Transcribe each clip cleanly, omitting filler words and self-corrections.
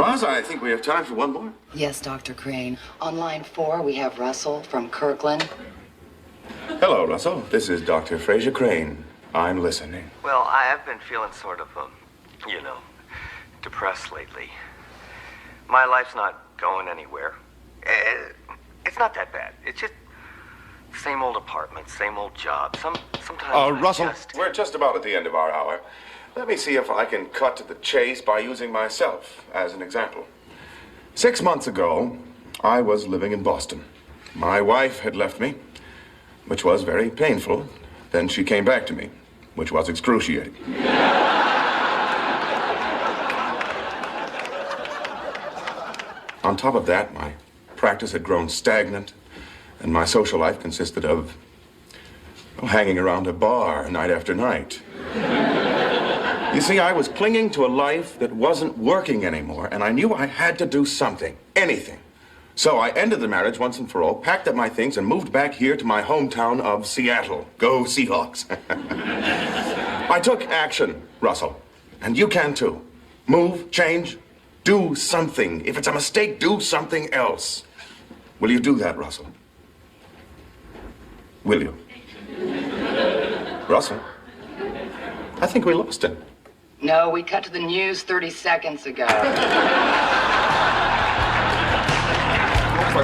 Oz, I think we have time for one more. Yes, Dr. Crane. On line 4, we have Russell from Kirkland. Hello, Russell. This is Dr. Fraser Crane. I'm listening. Well, I've been feeling sort of, depressed lately. My life's not going anywhere. It's not that bad. It's just same old apartment, same old job. Sometimes Russell, we're just about at the end of our hour. Let me see if I can cut to the chase by using myself as an example. 6 months ago, I was living in Boston. My wife had left me, which was very painful. Then she came back to me, which was excruciating. On top of that, my practice had grown stagnant, and my social life consisted of hanging around a bar night after night. You see, I was clinging to a life that wasn't working anymore, and I knew I had to do something, anything. So I ended the marriage once and for all, packed up my things, and moved back here to my hometown of Seattle. Go Seahawks. I took action, Russell, and you can too. Move, change, do something. If it's a mistake, do something else. Will you do that, Russell? Will you? Russell? I think we lost him. No, we cut to the news 30 seconds ago. For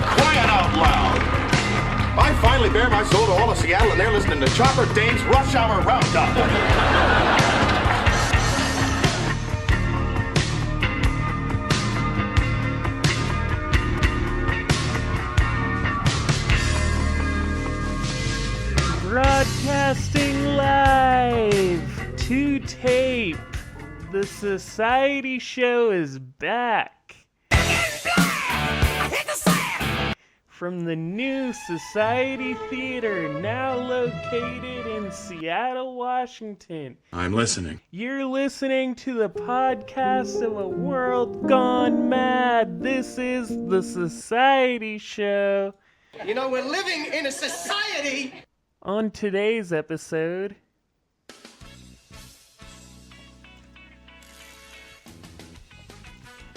crying out loud! I finally bare my soul to all of Seattle, and they're listening to Chopper Dane's Rush Hour Roundup. Broadcasting live to tape. The Society Show is back. From the new Society Theater, now located in Seattle, Washington. I'm listening. You're listening to the podcast of a world gone mad. This is the Society Show. You know, we're living in a society. On today's episode,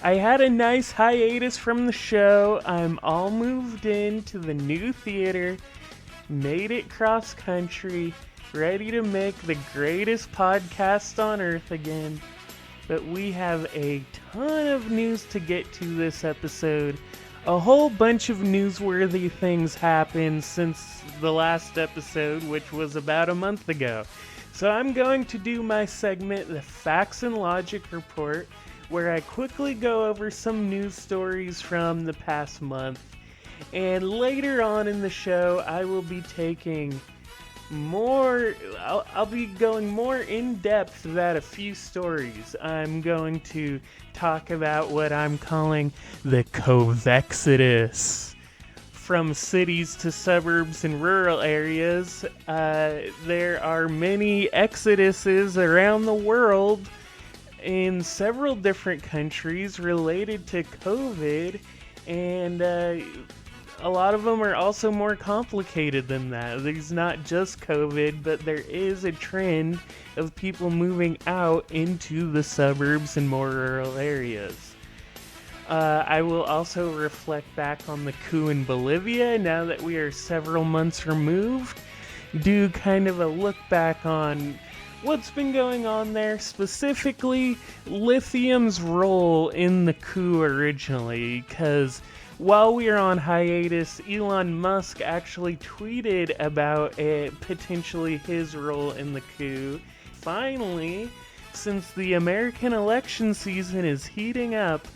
I had a nice hiatus from the show. I'm all moved into the new theater, made it cross country, ready to make the greatest podcast on earth again. But we have a ton of news to get to this episode. A whole bunch of newsworthy things happened since the last episode, which was about a month ago. So I'm going to do my segment, the Facts and Logic Report, where I quickly go over some news stories from the past month. And later on in the show, I will be taking I'll be going more in depth about a few stories. I'm going to talk about what I'm calling the COVEXODUS. From cities to suburbs and rural areas, there are many exoduses around the world in several different countries related to COVID, and a lot of them are also more complicated than that. There's not just COVID, but there is a trend of people moving out into the suburbs and more rural areas. I will also reflect back on the coup in Bolivia now that we are several months removed. Do kind of a look back on what's been going on there, specifically lithium's role in the coup originally, because while we are on hiatus, Elon Musk actually tweeted about potentially his role in the coup. Finally, since the American election season is heating up,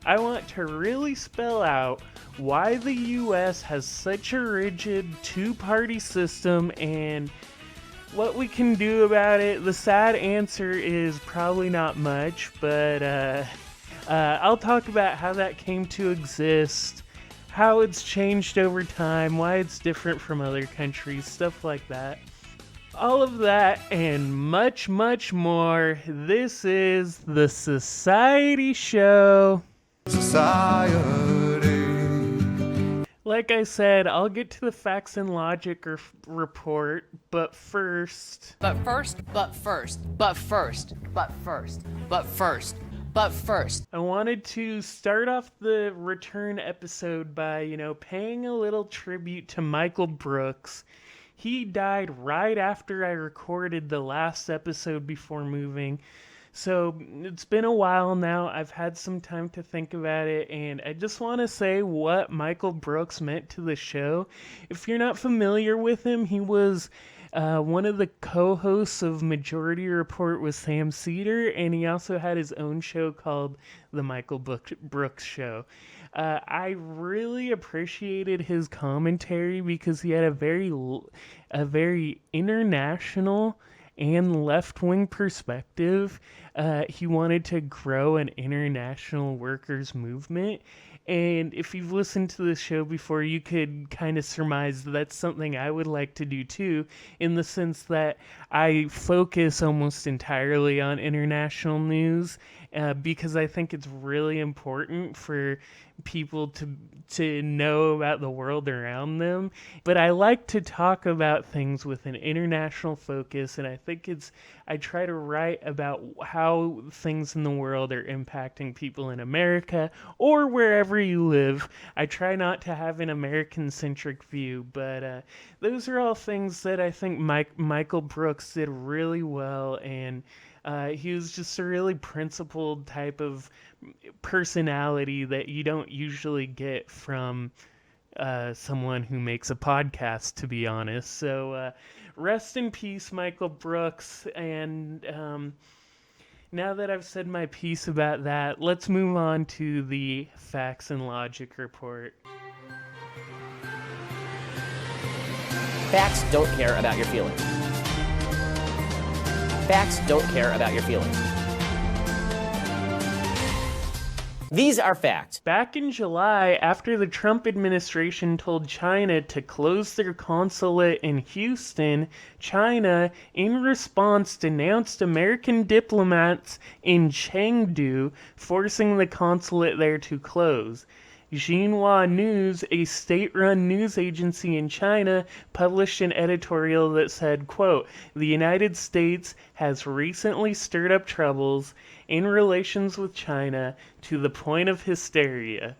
I want to really spell out why the US has such a rigid two-party system and what we can do about it. The sad answer is probably not much, but I'll talk about how that came to exist, how it's changed over time, why it's different from other countries, stuff like that. All of that and much, much more. This is the Society Show. Society. Like I said, I'll get to the facts and logic report, but first... But first, I wanted to start off the return episode by, paying a little tribute to Michael Brooks. He died right after I recorded the last episode before moving. So it's been a while now. I've had some time to think about it, and I just want to say what Michael Brooks meant to the show. If you're not familiar with him, he was one of the co-hosts of Majority Report with Sam Cedar, and he also had his own show called The Michael Brooks Show. I really appreciated his commentary because he had a very international and left-wing perspective. He wanted to grow an international workers' movement. And if you've listened to this show before, you could kind of surmise that's something I would like to do too, in the sense that I focus almost entirely on international news because I think it's really important for people to know about the world around them. But I like to talk about things with an international focus, and I try to write about how things in the world are impacting people in America or wherever you live. I try not to have an American-centric view, but those are all things that I think Michael Brooks did really well, and he was just a really principled type of personality that you don't usually get from someone who makes a podcast, to be honest. So rest in peace, Michael Brooks. And now that I've said my piece about that, let's move on to the Facts and Logic report. facts don't care about your feelings. Facts don't care about your feelings. These are facts. Back in July, after the Trump administration told China to close their consulate in Houston, China, in response, denounced American diplomats in Chengdu, forcing the consulate there to close. Xinhua News, a state-run news agency in China, published an editorial that said, quote, "The United States has recently stirred up troubles in relations with China to the point of hysteria.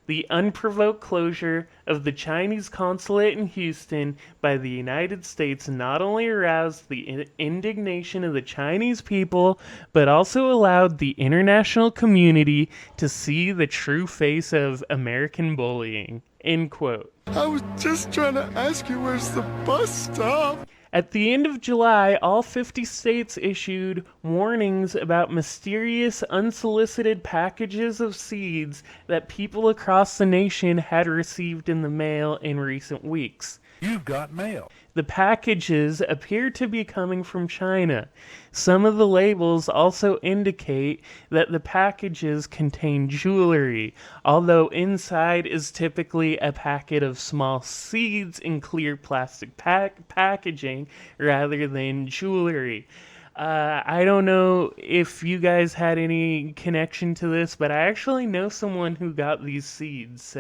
The unprovoked closure of the Chinese consulate in Houston by the United States not only aroused the indignation of the Chinese people, but also allowed the international community to see the true face of American bullying." End quote. I was just trying to ask you, where's the bus stop? At the end of July, all 50 states issued warnings about mysterious, unsolicited packages of seeds that people across the nation had received in the mail in recent weeks. You've got mail. The packages appear to be coming from China. Some of the labels also indicate that the packages contain jewelry, although inside is typically a packet of small seeds in clear plastic packaging rather than jewelry. I don't know if you guys had any connection to this, but I actually know someone who got these seeds,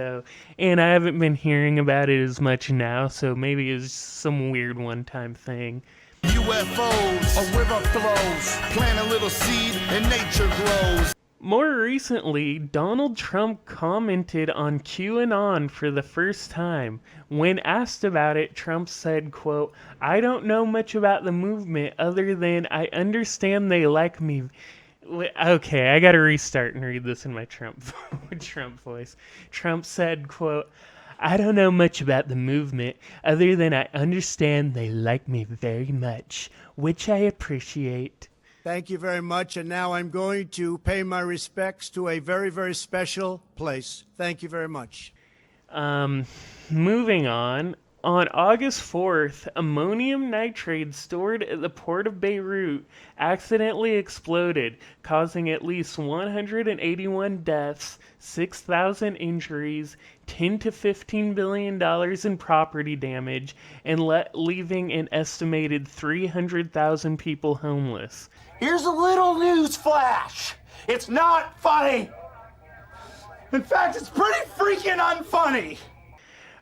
and I haven't been hearing about it as much now, so maybe it's some weird one-time thing. UFOs, a river flows, plant a little seed and nature grows. More recently, Donald Trump commented on QAnon for the first time. When asked about it, Trump said, quote, "I don't know much about the movement other than I understand they like me." Okay, I gotta restart and read this in my Trump voice. Trump said, quote, "I don't know much about the movement other than I understand they like me very much, which I appreciate." Thank you very much, and now I'm going to pay my respects to a very, very special place. Thank you very much. Moving on August 4th, ammonium nitrate stored at the port of Beirut accidentally exploded, causing at least 181 deaths, 6,000 injuries, $10 to $15 billion in property damage, and leaving an estimated 300,000 people homeless. Here's a little news flash. It's not funny. In fact, it's pretty freaking unfunny.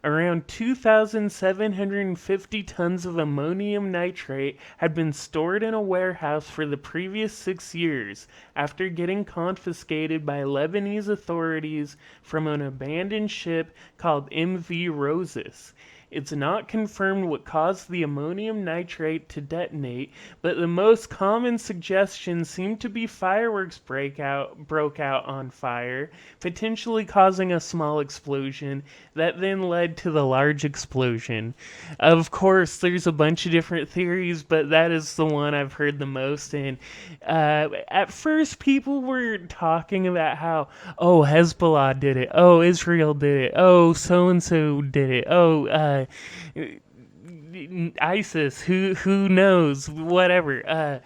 around 2,750 tons of ammonium nitrate had been stored in a warehouse for the previous 6 years after getting confiscated by Lebanese authorities from an abandoned ship called MV Rosas. It's not confirmed what caused the ammonium nitrate to detonate, but the most common suggestions seem to be fireworks broke out on fire, potentially causing a small explosion that then led to the large explosion. Of course, there's a bunch of different theories, but that is the one I've heard the most. And at first, people were talking about how, oh, Hezbollah did it, oh, Israel did it, oh, so-and-so did it, oh, ISIS, who knows, whatever.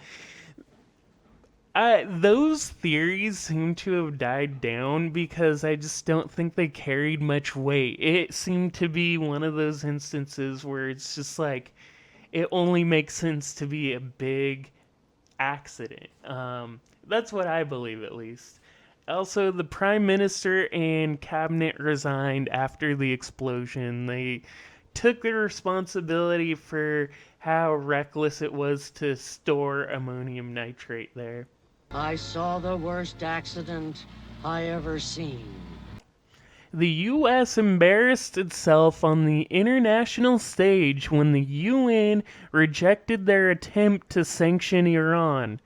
Those theories seem to have died down because I just don't think they carried much weight. It seemed to be one of those instances where it's just like, it only makes sense to be a big accident. That's what I believe, at least. Also, the Prime Minister and cabinet resigned after the explosion. They took the responsibility for how reckless it was to store ammonium nitrate there. I saw the worst accident I ever seen. The U.S. embarrassed itself on the international stage when the UN rejected their attempt to sanction Iran.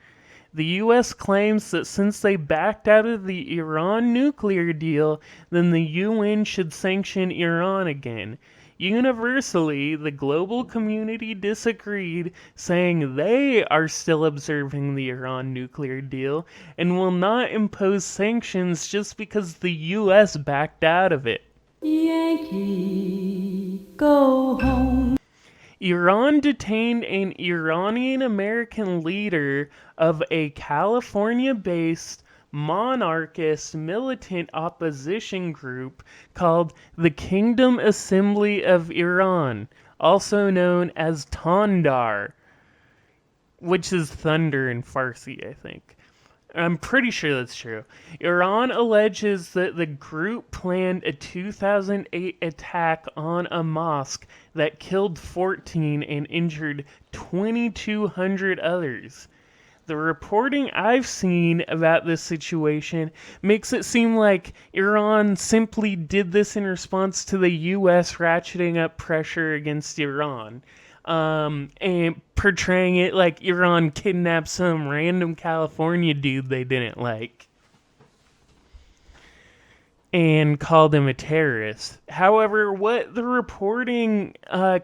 The U.S. claims that since they backed out of the Iran nuclear deal, then the UN should sanction Iran again. Universally, the global community disagreed, saying they are still observing the Iran nuclear deal and will not impose sanctions just because the U.S. backed out of it. Yankee, go home. Iran detained an Iranian-American leader of a California-based monarchist militant opposition group called the Kingdom Assembly of Iran, also known as Tandar, which is thunder in Farsi, I think. I'm pretty sure that's true. Iran alleges that the group planned a 2008 attack on a mosque that killed 14 and injured 2,200 others. The reporting I've seen about this situation makes it seem like Iran simply did this in response to the U.S. ratcheting up pressure against Iran, and portraying it like Iran kidnapped some random California dude they didn't like and called him a terrorist. However, what the reporting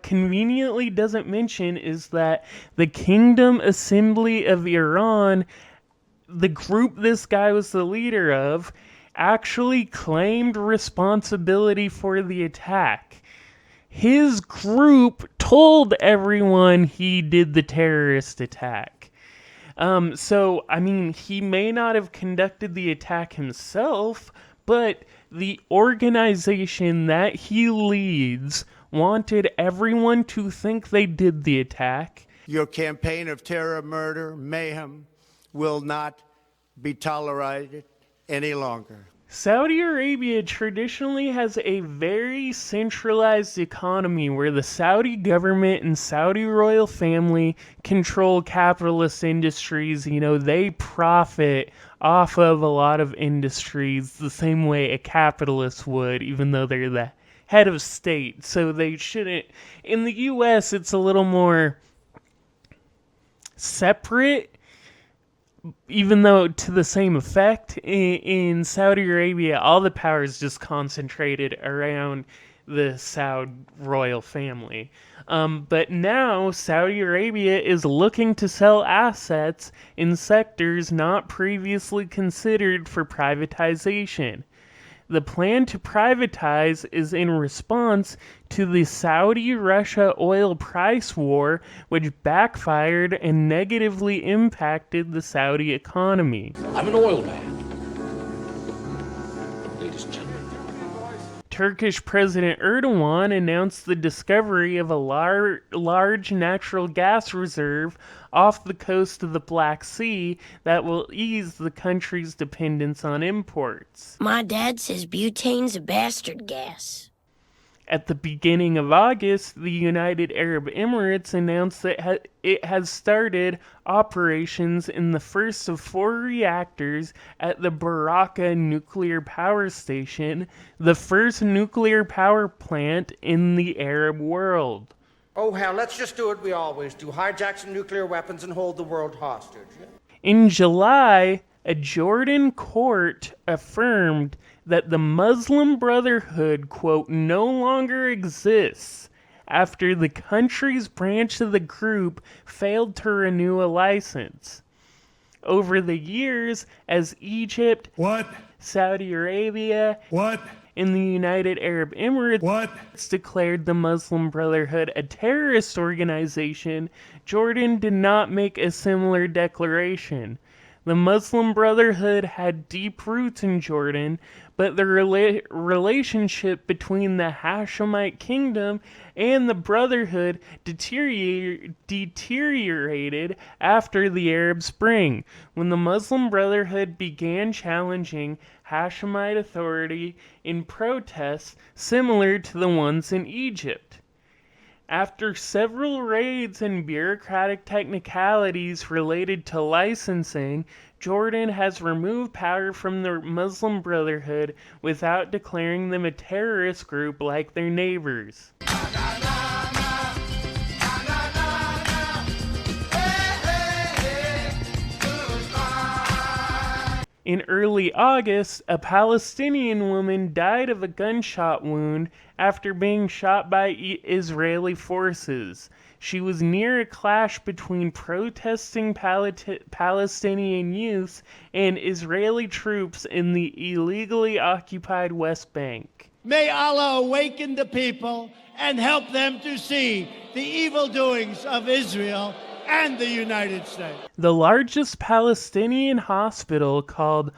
conveniently doesn't mention is that the Kingdom Assembly of Iran, the group this guy was the leader of, actually claimed responsibility for the attack. His group told everyone he did the terrorist attack. So, I mean, he may not have conducted the attack himself, but the organization that he leads wanted everyone to think they did the attack. Your campaign of terror, murder, mayhem will not be tolerated any longer. Saudi Arabia traditionally has a very centralized economy where the Saudi government and Saudi royal family control capitalist industries. You know, they profit off of a lot of industries the same way a capitalist would, even though they're the head of state. So they shouldn't. In the U.S., it's a little more separate, even though to the same effect. In Saudi Arabia, all the power is just concentrated around the Saud royal family. But now Saudi Arabia is looking to sell assets in sectors not previously considered for privatization. The plan to privatize is in response to the Saudi-Russia oil price war, which backfired and negatively impacted the Saudi economy. I'm an oil man. Ladies and gentlemen. Turkish President Erdogan announced the discovery of a large natural gas reserve off the coast of the Black Sea that will ease the country's dependence on imports. My dad says butane's a bastard gas. At the beginning of August, the United Arab Emirates announced that it has started operations in the first of 4 reactors at the Baraka nuclear power station, the first nuclear power plant in the Arab world. Oh, hell, let's just do what we always do. Hijack some nuclear weapons and hold the world hostage. In July, a Jordan court affirmed that the Muslim Brotherhood, quote, no longer exists after the country's branch of the group failed to renew a license. Over the years, as Egypt, Saudi Arabia, and the United Arab Emirates declared the Muslim Brotherhood a terrorist organization, Jordan did not make a similar declaration. The Muslim Brotherhood had deep roots in Jordan, but the relationship between the Hashemite kingdom and the Brotherhood deteriorated after the Arab Spring, when the Muslim Brotherhood began challenging Hashemite authority in protests similar to the ones in Egypt. After several raids and bureaucratic technicalities related to licensing, Jordan has removed power from the Muslim Brotherhood without declaring them a terrorist group like their neighbors. In early August, a Palestinian woman died of a gunshot wound after being shot by Israeli forces. She was near a clash between protesting Palestinian youths and Israeli troops in the illegally occupied West Bank. May Allah awaken the people and help them to see the evil doings of Israel and the United States. The largest Palestinian hospital, called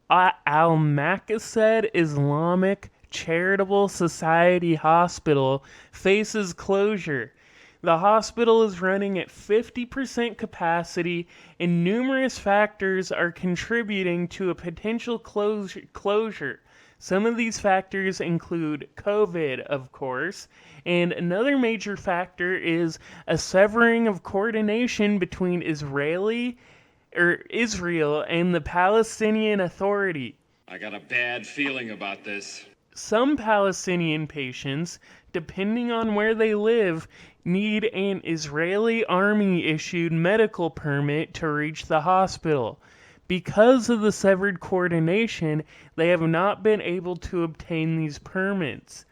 Al-Maqsad Islamic Charitable Society Hospital, faces closure. The hospital is running at 50% capacity, and numerous factors are contributing to a potential closure. Some of these factors include COVID, of course, and another major factor is a severing of coordination between Israel and the Palestinian Authority. I got a bad feeling about this. Some Palestinian patients, depending on where they live, need an Israeli army-issued medical permit to reach the hospital. Because of the severed coordination, they have not been able to obtain these permits.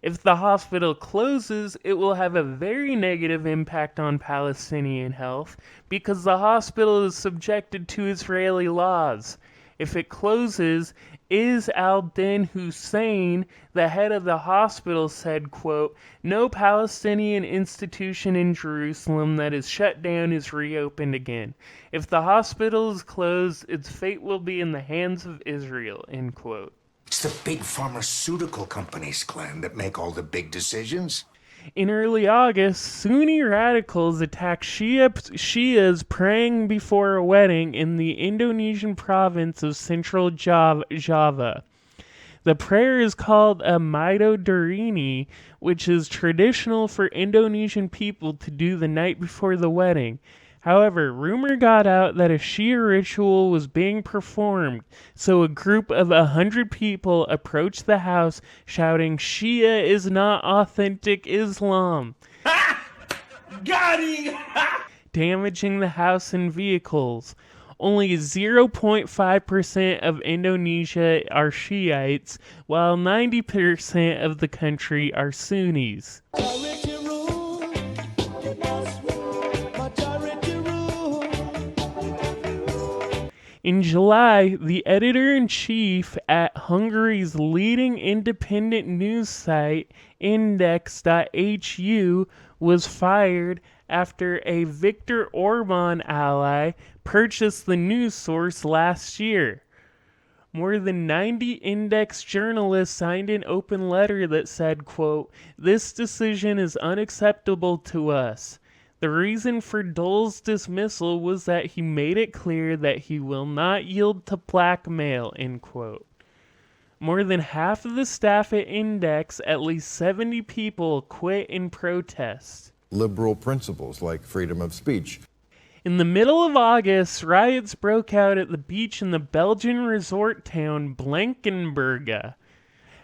If the hospital closes, it will have a very negative impact on Palestinian health because the hospital is subjected to Israeli laws. If it closes, al-Din Hussein, the head of the hospital, said, quote, no Palestinian institution in Jerusalem that is shut down is reopened again. If the hospital is closed, its fate will be in the hands of Israel, end quote. It's the big pharmaceutical companies, Glenn, that make all the big decisions. In early August, Sunni radicals attacked Shias praying before a wedding in the Indonesian province of Central Java. The prayer is called a Midodareni, which is traditional for Indonesian people to do the night before the wedding. However, rumor got out that a Shia ritual was being performed, so a group of 100 people approached the house shouting, Shia is not authentic Islam. Got him! Damaging the house and vehicles. Only 0.5% of Indonesia are Shiites, while 90% of the country are Sunnis. In July, the editor-in-chief at Hungary's leading independent news site, Index.hu, was fired after a Viktor Orban ally purchased the news source last year. More than 90 Index journalists signed an open letter that said, quote, this decision is unacceptable to us. The reason for Dole's dismissal was that he made it clear that he will not yield to blackmail, end quote. More than half of the staff at Index, at least 70 people, quit in protest. Liberal principles like freedom of speech. In the middle of August, riots broke out at the beach in the Belgian resort town Blankenberge.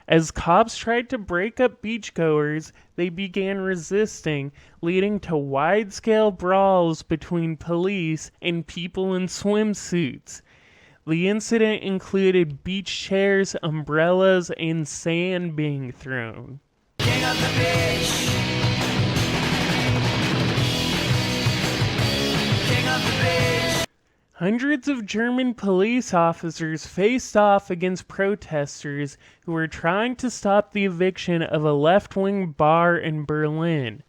As cops tried to break up beachgoers, they began resisting, leading to wide-scale brawls between police and people in swimsuits. The incident included beach chairs, umbrellas, and sand being thrown. King of the beach. King of the beach. Hundreds of German police officers faced off against protesters who were trying to stop the eviction of a left-wing bar in Berlin.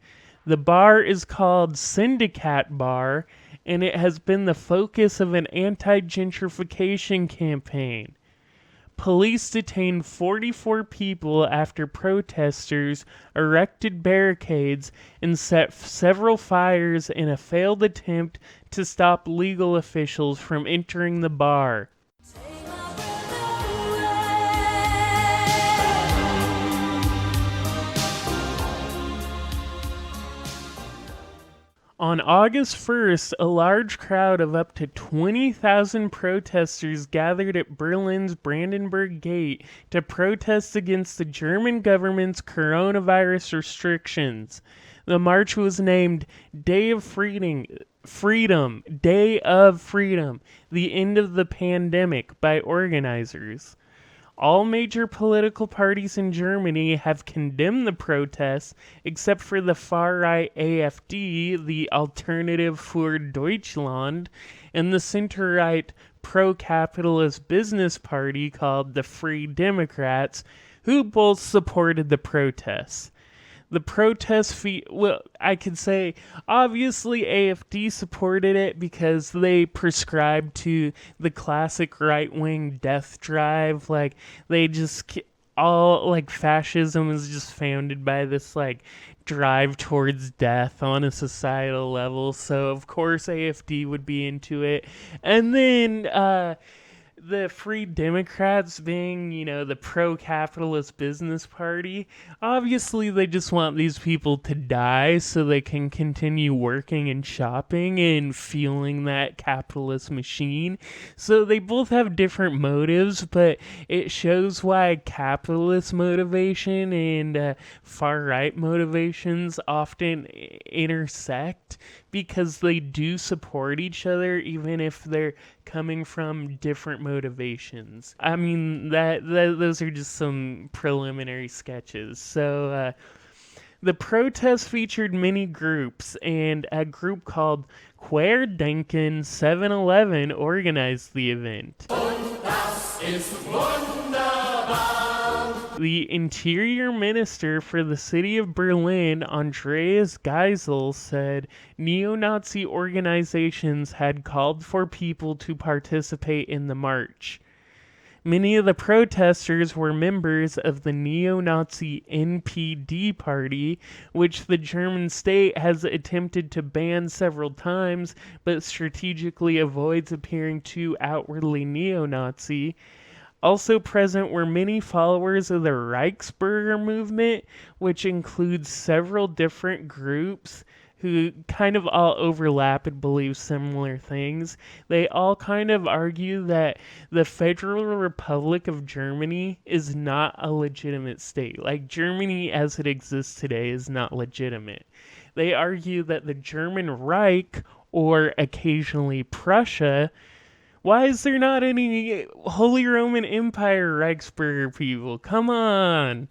The bar is called Syndikat Bar, and it has been the focus of an anti-gentrification campaign. Police detained 44 people after protesters erected barricades and set several fires in a failed attempt to stop legal officials from entering the bar. On August 1st, a large crowd of up to 20,000 protesters gathered at Berlin's Brandenburg Gate to protest against the German government's coronavirus restrictions. The march was named Day of Freedom, Day of Freedom, the end of the pandemic by organizers. All major political parties in Germany have condemned the protests, except for the far-right AfD, the Alternative für Deutschland, and the center-right pro-capitalist business party called the Free Democrats, who both supported the protests. The protest I could say, obviously AfD supported it because they prescribe to the classic right-wing death drive. Like, they just, all, like, fascism is just founded by this, like, drive towards death on a societal level. So, of course, AfD would be into it. And then, the Free Democrats being, the pro-capitalist business party, obviously they just want these people to die so they can continue working and shopping and fueling that capitalist machine. So they both have different motives, but it shows why capitalist motivation and far-right motivations often intersect, because they do support each other even if they're coming from different motivations. I mean, those are just some preliminary sketches. So the protest featured many groups, and a group called Querdenken 711 organized the event. The Interior Minister for the city of Berlin, Andreas Geisel, said neo-Nazi organizations had called for people to participate in the march. Many of the protesters were members of the neo-Nazi NPD party, which the German state has attempted to ban several times, but strategically avoids appearing too outwardly neo-Nazi. Also present were many followers of the Reichsbürger movement, which includes several different groups who kind of all overlap and believe similar things. They all kind of argue that the Federal Republic of Germany is not a legitimate state. Like, Germany as it exists today is not legitimate. They argue that the German Reich, or occasionally Prussia, why is there not any Holy Roman Empire Reichsbürger people? Come on!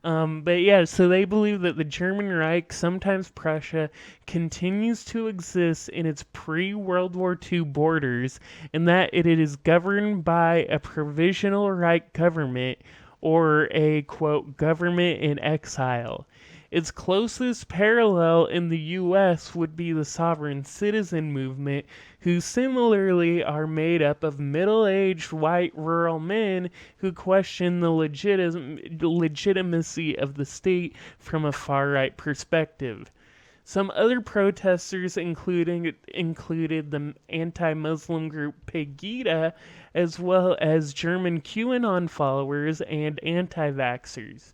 But yeah, so they believe that the German Reich, sometimes Prussia, continues to exist in its pre-World War II borders, and that it is governed by a provisional Reich government, or a, quote, government in exile. Its closest parallel in the U.S. would be the sovereign citizen movement, who similarly are made up of middle-aged white rural men who question the legitimacy of the state from a far-right perspective. Some other protesters included the anti-Muslim group Pegida, as well as German QAnon followers and anti-vaxxers.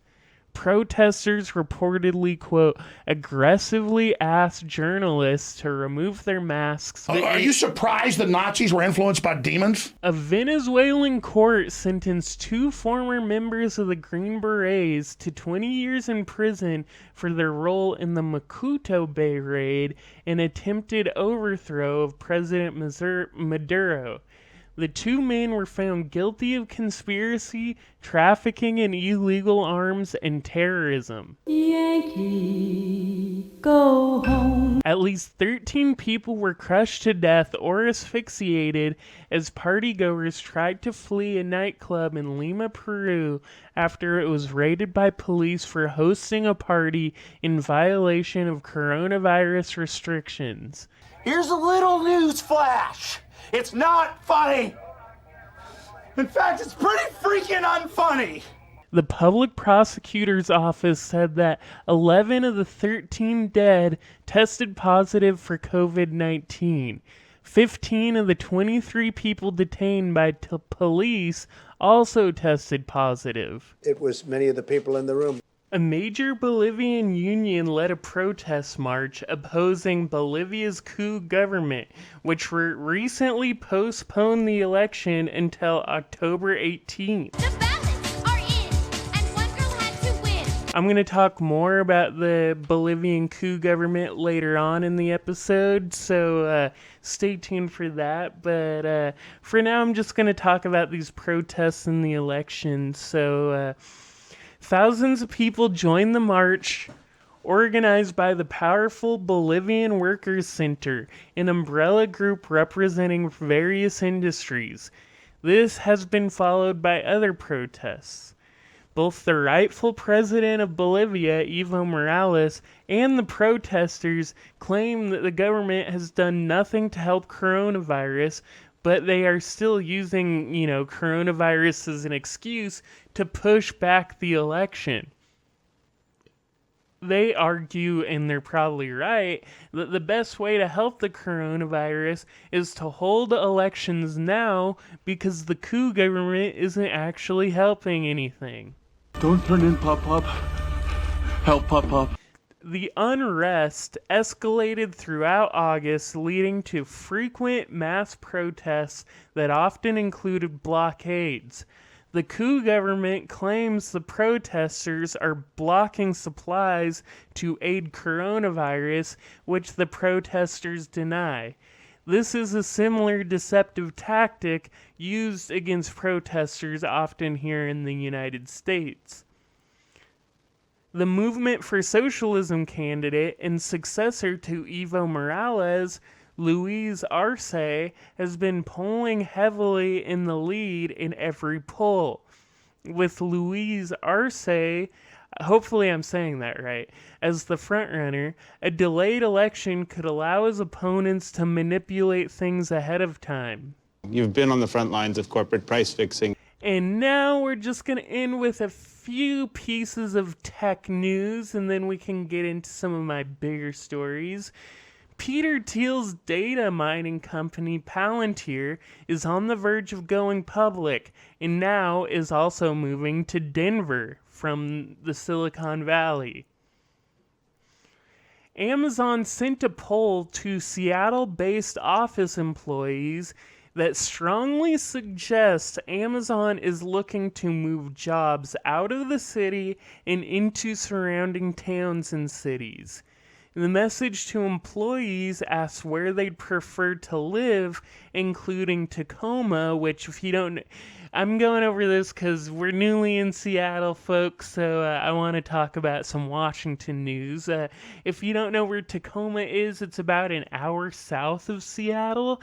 Protesters reportedly, quote, aggressively asked journalists to remove their masks. Are you surprised the Nazis were influenced by demons? A Venezuelan court sentenced 2 former members of the Green Berets to 20 years in prison for their role in the Macuto Bay raid and attempted overthrow of President Maduro. The 2 men were found guilty of conspiracy, trafficking in illegal arms, and terrorism. Yankee, go home. At least 13 people were crushed to death or asphyxiated as partygoers tried to flee a nightclub in Lima, Peru, after it was raided by police for hosting a party in violation of coronavirus restrictions. Here's a little news flash. It's not funny. In fact, it's pretty freaking unfunny. The public prosecutor's office said that 11 of the 13 dead tested positive for COVID-19. 15 of the 23 people detained by police also tested positive. It was many of the people in the room. A major Bolivian union led a protest march opposing Bolivia's coup government, which recently postponed the election until October 18th. The ballots are in, and one girl had to win. I'm going to talk more about the Bolivian coup government later on in the episode, so stay tuned for that. But for now, I'm just going to talk about these protests and the election. So thousands of people joined the march, organized by the powerful Bolivian Workers' Center, an umbrella group representing various industries. This has been followed by other protests. Both the rightful president of Bolivia, Evo Morales, and the protesters claim that the government has done nothing to help coronavirus, but they are still using, coronavirus as an excuse to push back the election. They argue, and they're probably right, that the best way to help the coronavirus is to hold elections now because the coup government isn't actually helping anything. Don't turn in, Pop-Pop. Help, Pop-Pop. The unrest escalated throughout August, leading to frequent mass protests that often included blockades. The coup government claims the protesters are blocking supplies to aid coronavirus, which the protesters deny. This is a similar deceptive tactic used against protesters often here in the United States. The Movement for Socialism candidate and successor to Evo Morales, Luis Arce, has been polling heavily in the lead in every poll. With Luis Arce, hopefully I'm saying that right, as the frontrunner, a delayed election could allow his opponents to manipulate things ahead of time. You've been on the front lines of corporate price fixing. And now we're just going to end with a few pieces of tech news, and then we can get into some of my bigger stories. Peter Thiel's data mining company Palantir is on the verge of going public, and now is also moving to Denver from the Silicon Valley. Amazon sent a poll to Seattle-based office employees that strongly suggests Amazon is looking to move jobs out of the city and into surrounding towns and cities. The message to employees asks where they'd prefer to live, including Tacoma, which if you don't... I'm going over this because we're newly in Seattle, folks, so I want to talk about some Washington news. If you don't know where Tacoma is, it's about an hour south of Seattle.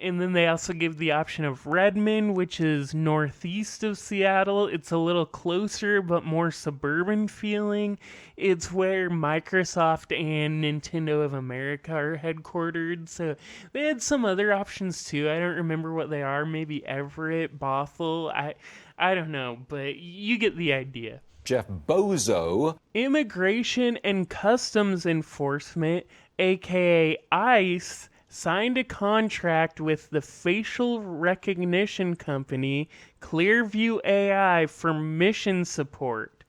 And then they also give the option of Redmond, which is northeast of Seattle. It's a little closer, but more suburban feeling. It's where Microsoft and Nintendo of America are headquartered. So they had some other options too. I don't remember what they are. Maybe Everett, Bothell. I don't know, but you get the idea. Jeff Bozo. Immigration and Customs Enforcement, aka ICE, signed a contract with the facial recognition company Clearview AI for mission support.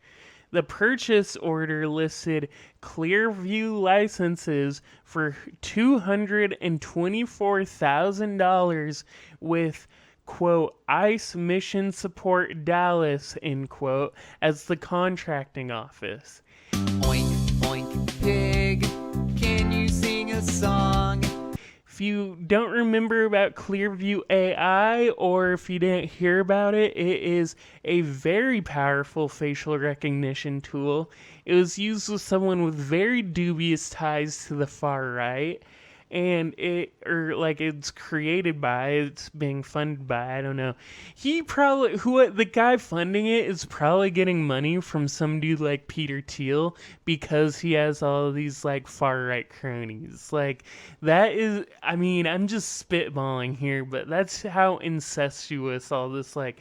The purchase order listed Clearview licenses for $224,000 with, quote, ICE Mission Support Dallas, end quote, as the contracting office. Oink, oink, pig, can you sing a song? If you don't remember about Clearview AI, or if you didn't hear about it, it is a very powerful facial recognition tool. It was used with someone with very dubious ties to the far right, and it's created by, it's being funded by, I don't know. The guy funding it is probably getting money from some dude like Peter Thiel, because he has all of these like far right cronies. Like, that is, I mean, I'm just spitballing here, but that's how incestuous all this like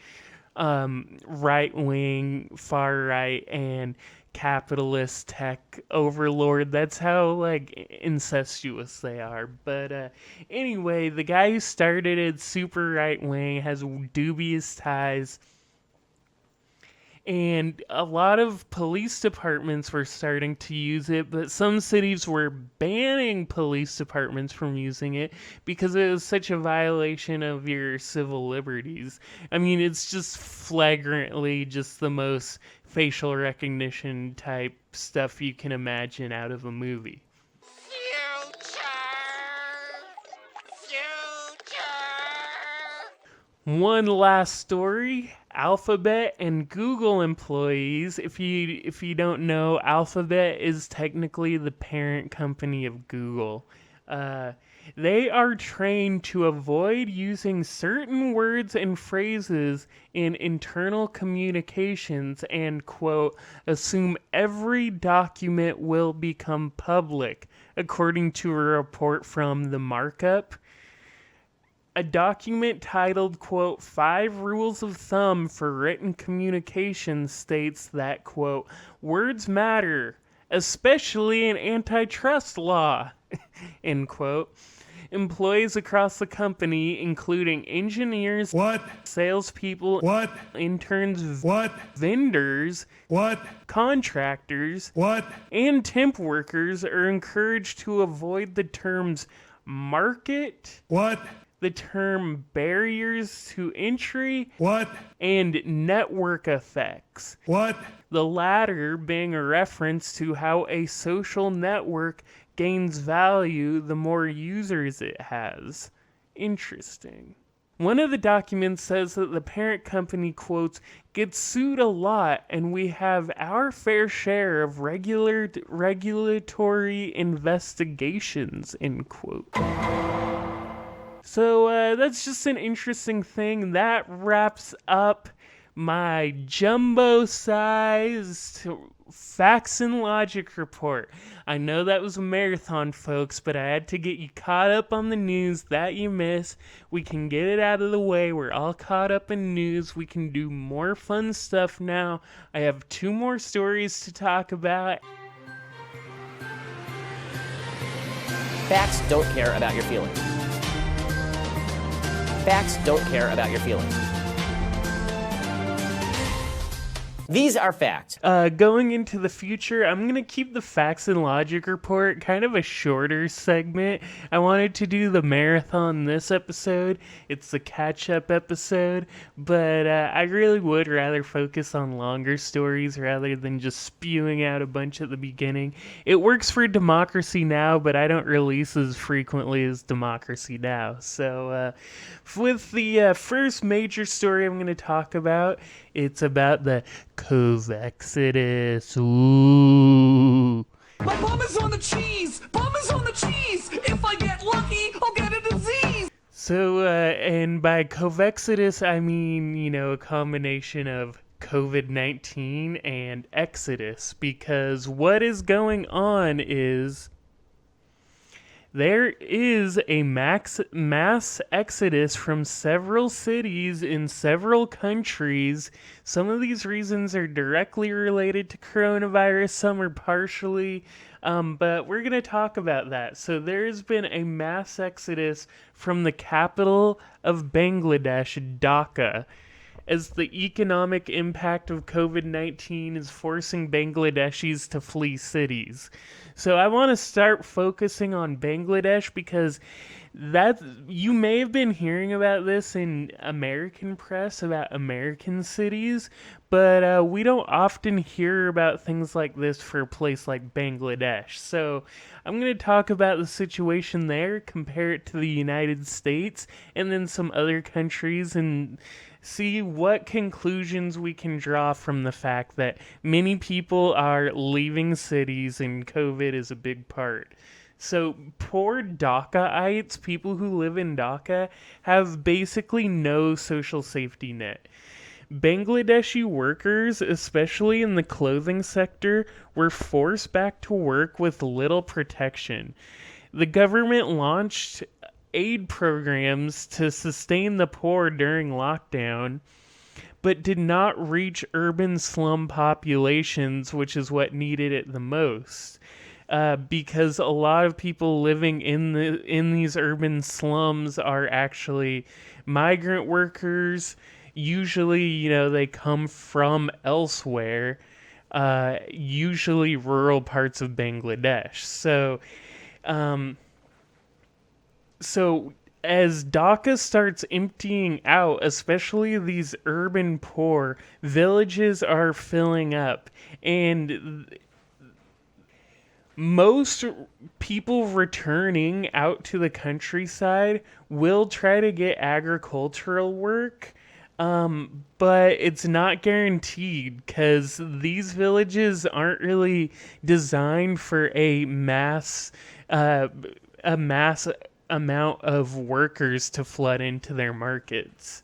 right wing, far right, and capitalist tech overlord, that's how like incestuous they are. But anyway, the guy who started it, super right wing, has dubious ties, and a lot of police departments were starting to use it, but some cities were banning police departments from using it because it was such a violation of your civil liberties. I mean, it's just flagrantly just the most facial recognition type stuff you can imagine out of a movie. One last story. Alphabet and Google employees, if you don't know, Alphabet is technically the parent company of Google. They are trained to avoid using certain words and phrases in internal communications and, quote, assume every document will become public, according to a report from The Markup. A document titled, quote, 5 Rules of Thumb for Written Communication states that, quote, words matter, especially in antitrust law, end quote. Employees across the company, including engineers, salespeople, interns, vendors, contractors, and temp workers, are encouraged to avoid the terms market, the term barriers to entry, and network effects. The latter being a reference to how a social network gains value the more users it has. Interesting. One of the documents says that the parent company, quotes, gets sued a lot and we have our fair share of regulatory investigations, end quote. So that's just an interesting thing. That wraps up my jumbo-sized facts and logic report. I know that was a marathon, folks, but I had to get you caught up on the news that you missed. We can get it out of the way. We're all caught up in news. We can do more fun stuff now. I have 2 more stories to talk about. Facts don't care about your feelings. Facts don't care about your feelings. These are facts. Going into the future, I'm going to keep the facts and logic report kind of a shorter segment. I wanted to do the marathon this episode. It's the catch-up episode, but I really would rather focus on longer stories rather than just spewing out a bunch at the beginning. It works for Democracy Now!, but I don't release as frequently as Democracy Now! So with the first major story I'm going to talk about, it's about the COVEXODUS. Ooh. My bum is on the cheese! Bum is on the cheese! If I get lucky, I'll get a disease! So, and by COVEXODUS, I mean, a combination of COVID-19 and Exodus, because what is going on is There is a mass exodus from several cities in several countries. Some of these reasons are directly related to coronavirus, some are partially, but we're going to talk about that. So there's been a mass exodus from the capital of Bangladesh, Dhaka, as the economic impact of COVID-19 is forcing Bangladeshis to flee cities. So I want to start focusing on Bangladesh because you may have been hearing about this in American press about American cities, but we don't often hear about things like this for a place like Bangladesh. So I'm going to talk about the situation there, compare it to the United States, and then some other countries, and see what conclusions we can draw from the fact that many people are leaving cities and COVID is a big part. So poor Dhakkaites, people who live in Dhaka, have basically no social safety net. Bangladeshi workers, especially in the clothing sector, were forced back to work with little protection. The government launched aid programs to sustain the poor during lockdown, but did not reach urban slum populations, which is what needed it the most. Because a lot of people living in these urban slums are actually migrant workers. Usually, they come from elsewhere, usually rural parts of Bangladesh. So as Dhaka starts emptying out, especially these urban poor, villages are filling up, and most people returning out to the countryside will try to get agricultural work, but it's not guaranteed because these villages aren't really designed for a mass amount of workers to flood into their markets.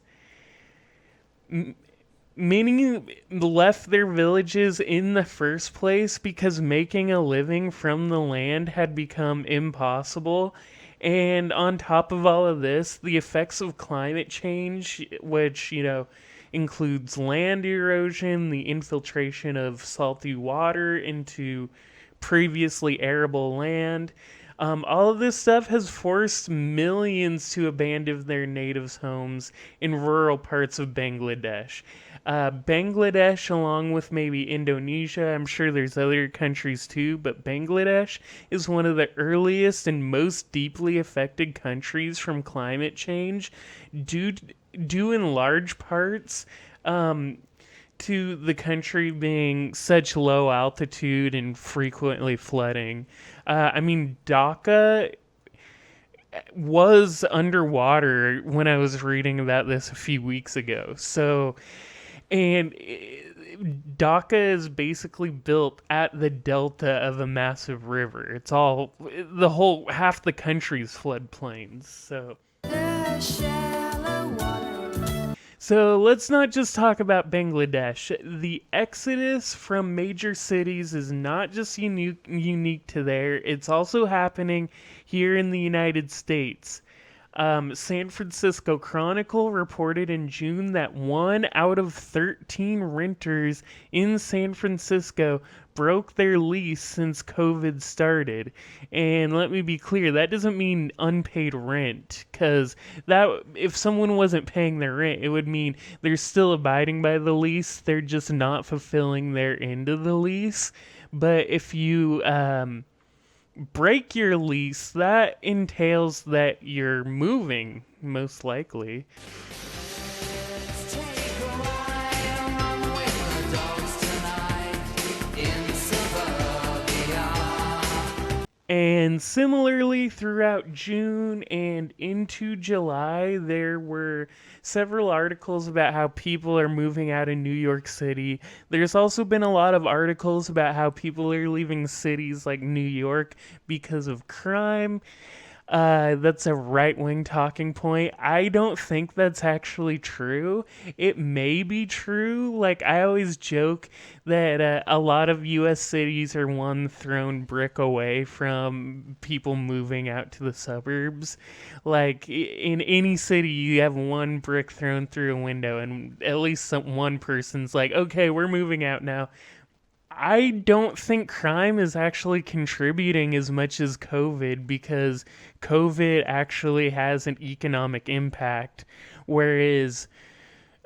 Many left their villages in the first place because making a living from the land had become impossible. And on top of all of this, the effects of climate change, which, includes land erosion, the infiltration of salty water into previously arable land, all of this stuff has forced millions to abandon their native homes in rural parts of Bangladesh. Bangladesh, along with maybe Indonesia, I'm sure there's other countries too, but Bangladesh is one of the earliest and most deeply affected countries from climate change, due in large parts to the country being such low altitude and frequently flooding. Dhaka was underwater when I was reading about this a few weeks ago. And Dhaka is basically built at the delta of a massive river. It's half the country's floodplains. So let's not just talk about Bangladesh. The exodus from major cities is not just unique to there. It's also happening here in the United States. San Francisco Chronicle reported in June that 1 out of 13 renters in San Francisco broke their lease since COVID started. And let me be clear, that doesn't mean unpaid rent, because if someone wasn't paying their rent, it would mean they're still abiding by the lease, they're just not fulfilling their end of the lease. But if you break your lease, that entails that you're moving, most likely. And similarly, throughout June and into July, there were several articles about how people are moving out of New York City. There's also been a lot of articles about how people are leaving cities like New York because of crime. That's a right-wing talking point. I don't think that's actually true. It may be true. Like, I always joke that a lot of U.S. cities are one thrown brick away from people moving out to the suburbs. Like, in any city, you have one brick thrown through a window, and at least one person's like, okay, we're moving out now. I don't think crime is actually contributing as much as COVID, because COVID actually has an economic impact, whereas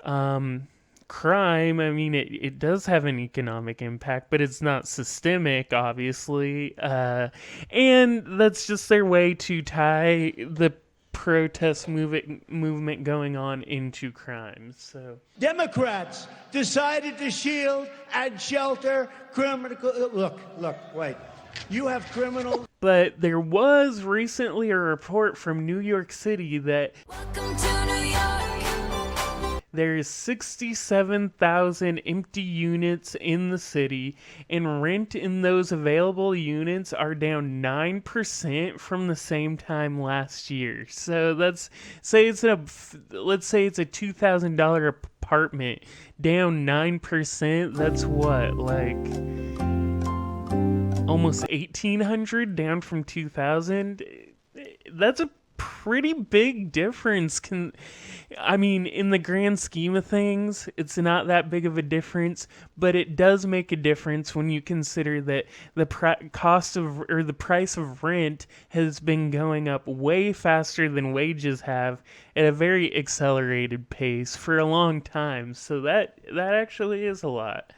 crime, I mean, it does have an economic impact, but it's not systemic, obviously, and that's just their way to tie the protest movement going on into crimes. So Democrats decided to shield and shelter criminal. Look, wait. You have criminals. But there was recently a report from New York City that there's 67,000 empty units in the city, and rent in those available units are down 9% from the same time last year. So let's say it's a $2,000 apartment, down 9%. That's what, like almost 1,800 down from 2,000. That's a pretty big difference. I mean, in the grand scheme of things, it's not that big of a difference, but it does make a difference when you consider that the price of rent has been going up way faster than wages have at a very accelerated pace for a long time. So that actually is a lot.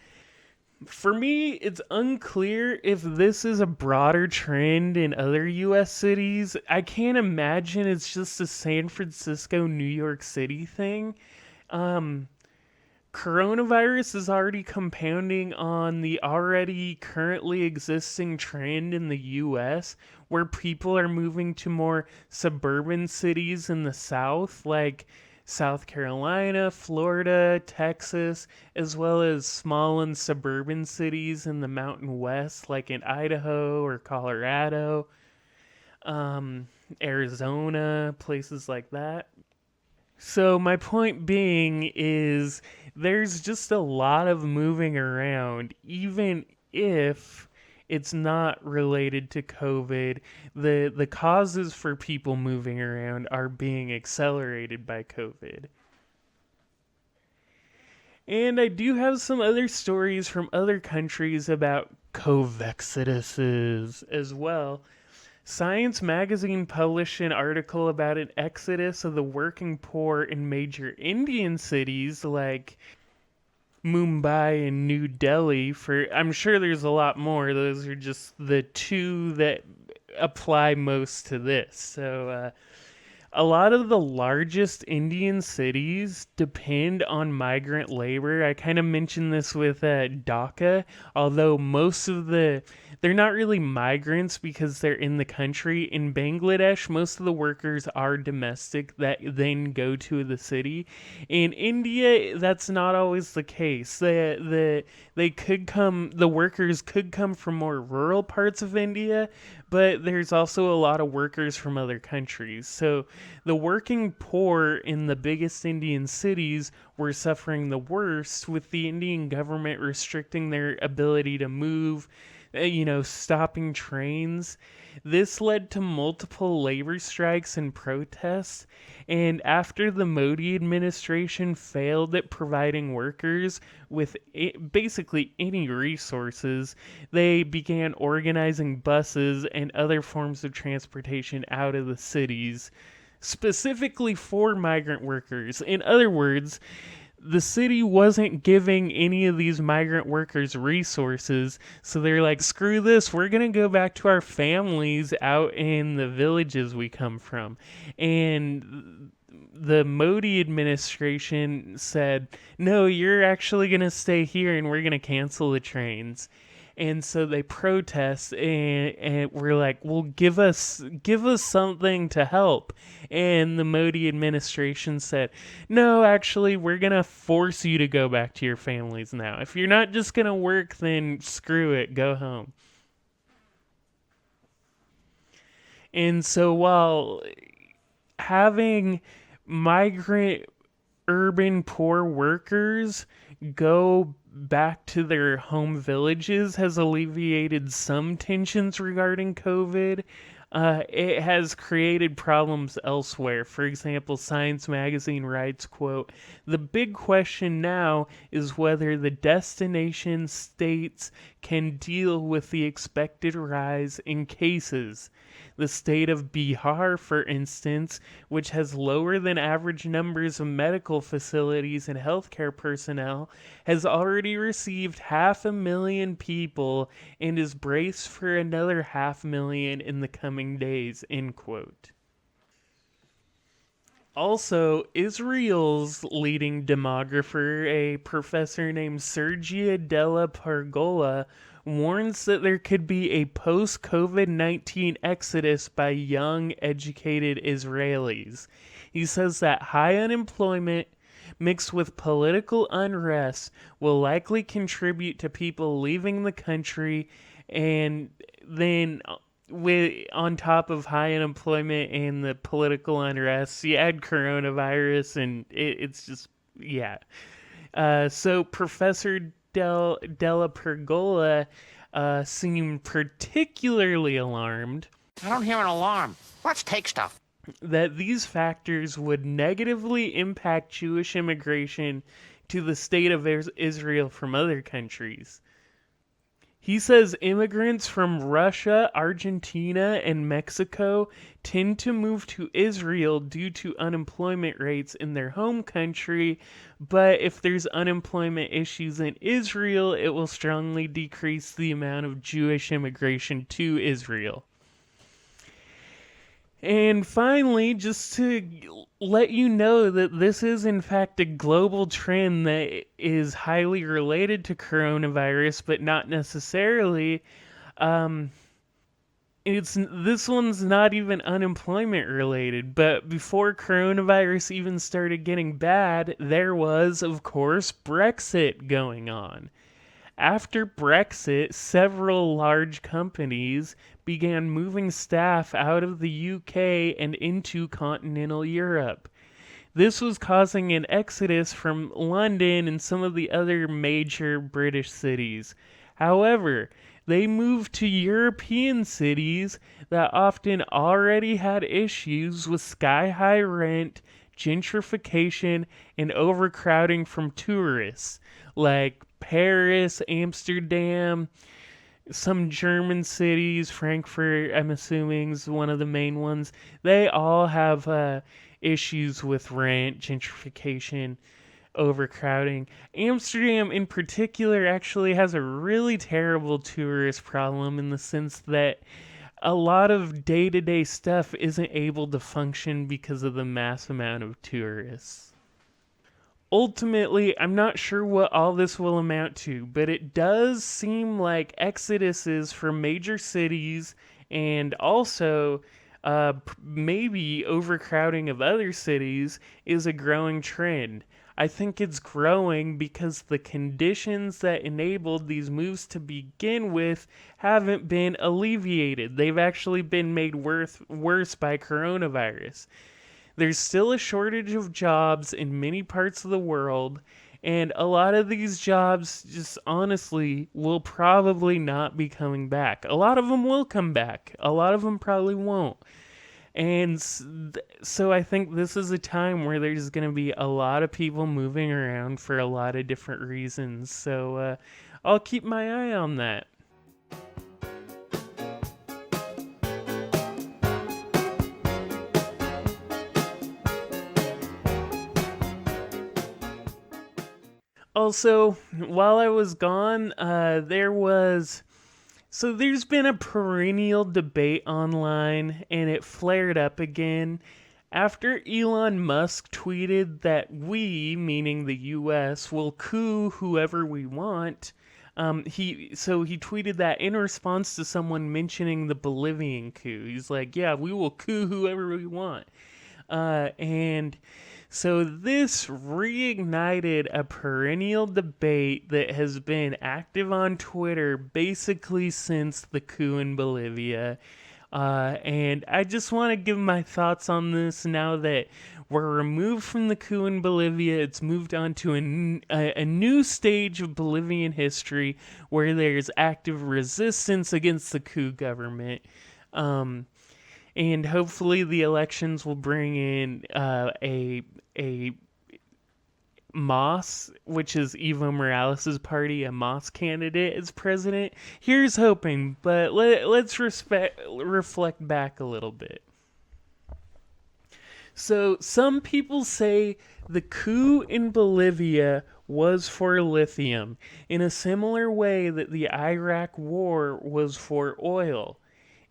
For me, it's unclear if this is a broader trend in other U.S. cities. I can't imagine it's just a San Francisco, New York City thing. Coronavirus is already compounding on the already currently existing trend in the U.S., where people are moving to more suburban cities in the South, like South Carolina, Florida, Texas, as well as small and suburban cities in the Mountain West, like in Idaho or Colorado, Arizona, places like that. So my point being is there's just a lot of moving around, even if it's not related to COVID. The causes for people moving around are being accelerated by COVID. And I do have some other stories from other countries about COVEXODUSes as well. Science magazine published an article about an exodus of the working poor in major Indian cities like Mumbai and New Delhi. I'm sure there's a lot more. Those are just the two that apply most to this. So a lot of the largest Indian cities depend on migrant labor. I kind of mentioned this with Dhaka, although they're not really migrants because they're in the country. In Bangladesh, most of the workers are domestic that then go to the city. In India, that's not always the case. The workers could come from more rural parts of India, but there's also a lot of workers from other countries. So the working poor in the biggest Indian cities were suffering the worst, with the Indian government restricting their ability to move, stopping trains. This led to multiple labor strikes and protests, and after the Modi administration failed at providing workers with basically any resources, they began organizing buses and other forms of transportation out of the cities, specifically for migrant workers. In other words, the city wasn't giving any of these migrant workers resources, so they're like, screw this, we're going to go back to our families out in the villages we come from. And the Modi administration said, no, you're actually going to stay here and we're going to cancel the trains. And so they protest, and we're like, well, give us something to help. And the Modi administration said, no, actually, we're going to force you to go back to your families now. If you're not just going to work, then screw it, go home. And so while having migrant urban poor workers go back to their home villages has alleviated some tensions regarding COVID, it has created problems elsewhere. For example, Science Magazine writes, quote, "The big question now is whether the destination states can deal with the expected rise in cases. The state of Bihar, for instance, which has lower than average numbers of medical facilities and healthcare personnel, has already received 500,000 people and is braced for another 500,000 in the coming days," end quote. Also, Israel's leading demographer, a professor named Sergia Della Pergola, warns that there could be a post-COVID-19 exodus by young, educated Israelis. He says that high unemployment mixed with political unrest will likely contribute to people leaving the country, and then on top of high unemployment and the political unrest, you add coronavirus, and it's just, yeah. So Professor Della Pergola seemed particularly alarmed. I don't hear an alarm. Let's take stuff. That these factors would negatively impact Jewish immigration to the state of Israel from other countries. He says immigrants from Russia, Argentina, and Mexico tend to move to Israel due to unemployment rates in their home country, but if there's unemployment issues in Israel, it will strongly decrease the amount of Jewish immigration to Israel. And finally, just to let you know that this is in fact a global trend that is highly related to coronavirus, but not necessarily. This one's not even unemployment related, but before coronavirus even started getting bad, there was, of course, Brexit going on. After Brexit, several large companies began moving staff out of the UK and into continental Europe. This was causing an exodus from London and some of the other major British cities. However, they moved to European cities that often already had issues with sky-high rent, gentrification, and overcrowding from tourists, like Paris, Amsterdam, some German cities, Frankfurt, I'm assuming, is one of the main ones. They all have issues with rent, gentrification, overcrowding. Amsterdam in particular actually has a really terrible tourist problem in the sense that a lot of day-to-day stuff isn't able to function because of the mass amount of tourists. Ultimately, I'm not sure what all this will amount to, but it does seem like exoduses from major cities and also maybe overcrowding of other cities is a growing trend. I think it's growing because the conditions that enabled these moves to begin with haven't been alleviated. They've actually been made worse by coronavirus. There's still a shortage of jobs in many parts of the world, and a lot of these jobs just honestly will probably not be coming back. A lot of them will come back. A lot of them probably won't. And so I think this is a time where there's going to be a lot of people moving around for a lot of different reasons. So I'll keep my eye on that. Also, while I was gone, there's been a perennial debate online, and it flared up again after Elon Musk tweeted that we, meaning the US, will coup whoever we want. He tweeted that in response to someone mentioning the Bolivian coup. He's like, yeah, we will coup whoever we want. And so this reignited a perennial debate that has been active on Twitter basically since the coup in Bolivia. And I just want to give my thoughts on this now that we're removed from the coup in Bolivia. It's moved on to a new stage of Bolivian history where there's active resistance against the coup government. And hopefully the elections will bring in a Moss, which is Evo Morales' party, a Moss candidate as president. Here's hoping, but let's reflect back a little bit. So some people say the coup in Bolivia was for lithium, in a similar way that the Iraq War was for oil.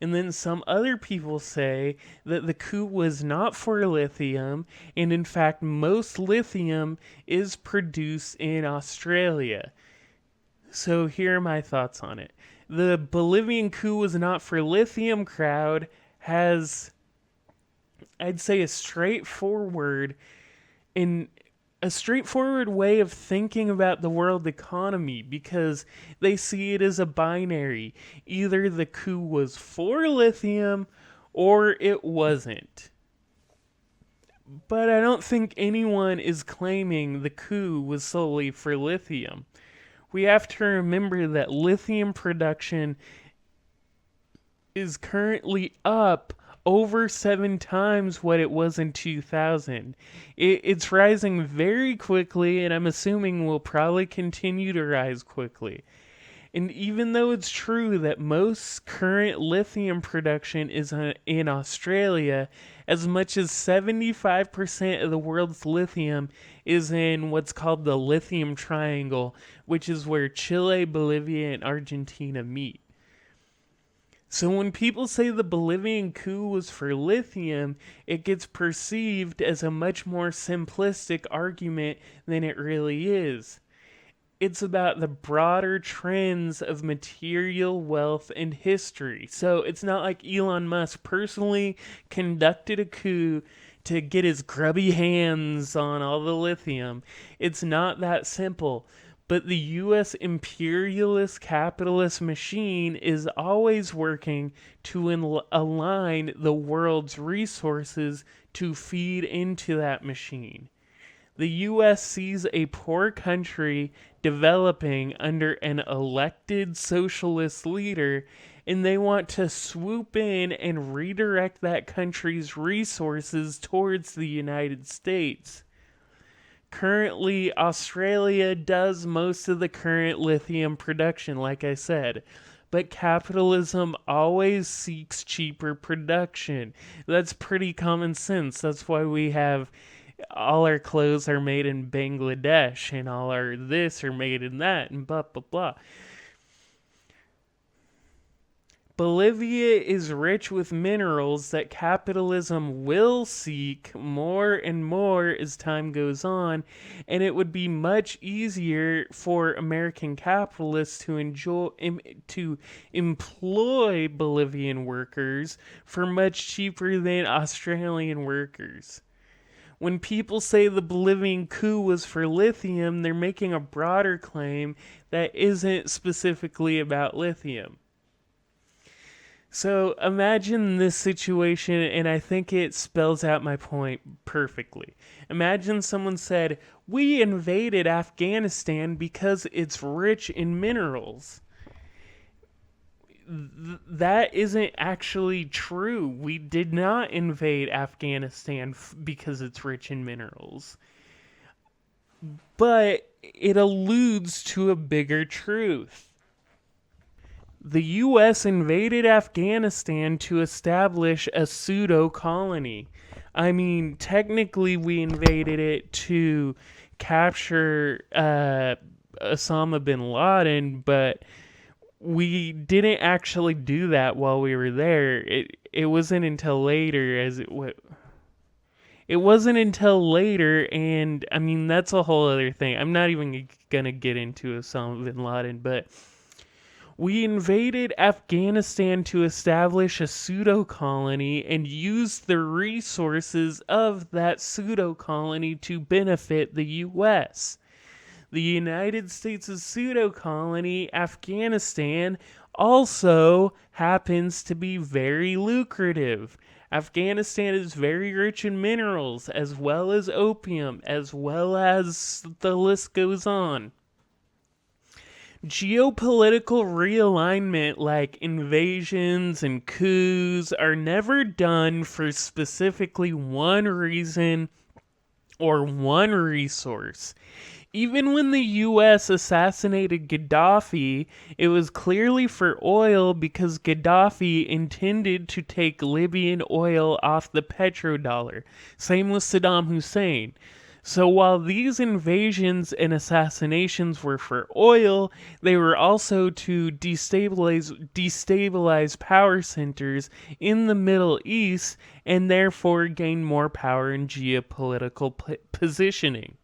And then some other people say that the coup was not for lithium, and in fact most lithium is produced in Australia. So here are my thoughts on it. The Bolivian coup was not for lithium crowd has, I'd say, a straightforward way of thinking about the world economy, because they see it as a binary. Either the coup was for lithium or it wasn't. But I don't think anyone is claiming the coup was solely for lithium. We have to remember that lithium production is currently up over 7 times what it was in 2000. It's rising very quickly, and I'm assuming will probably continue to rise quickly. And even though it's true that most current lithium production is in Australia, as much as 75% of the world's lithium is in what's called the lithium triangle, which is where Chile, Bolivia, and Argentina meet. So when people say the Bolivian coup was for lithium, it gets perceived as a much more simplistic argument than it really is. It's about the broader trends of material wealth and history. So it's not like Elon Musk personally conducted a coup to get his grubby hands on all the lithium. It's not that simple. But the U.S. imperialist capitalist machine is always working to align the world's resources to feed into that machine. The U.S. sees a poor country developing under an elected socialist leader, and they want to swoop in and redirect that country's resources towards the United States. Currently, Australia does most of the current lithium production, like I said. But capitalism always seeks cheaper production. That's pretty common sense. That's why we have all our clothes are made in Bangladesh, and all our this are made in that, and blah, blah, blah. Bolivia is rich with minerals that capitalism will seek more and more as time goes on, and it would be much easier for American capitalists to employ Bolivian workers for much cheaper than Australian workers. When people say the Bolivian coup was for lithium, they're making a broader claim that isn't specifically about lithium. So imagine this situation, and I think it spells out my point perfectly. Imagine someone said, we invaded Afghanistan because it's rich in minerals. That isn't actually true. We did not invade Afghanistan because it's rich in minerals. But it alludes to a bigger truth. The U.S. invaded Afghanistan to establish a pseudo-colony. I mean, technically we invaded it to capture Osama bin Laden, but we didn't actually do that while we were there. It wasn't until later, it wasn't until later, and I mean, that's a whole other thing. I'm not even gonna get into Osama bin Laden, but we invaded Afghanistan to establish a pseudo-colony and use the resources of that pseudo-colony to benefit the U.S. The United States' pseudo-colony, Afghanistan, also happens to be very lucrative. Afghanistan is very rich in minerals, as well as opium, as well as the list goes on. Geopolitical realignment like invasions and coups are never done for specifically one reason or one resource. Even when the US assassinated Gaddafi, it was clearly for oil because Gaddafi intended to take Libyan oil off the petrodollar. Same with Saddam Hussein. So while these invasions and assassinations were for oil, they were also to destabilize power centers in the Middle East and therefore gain more power in geopolitical positioning.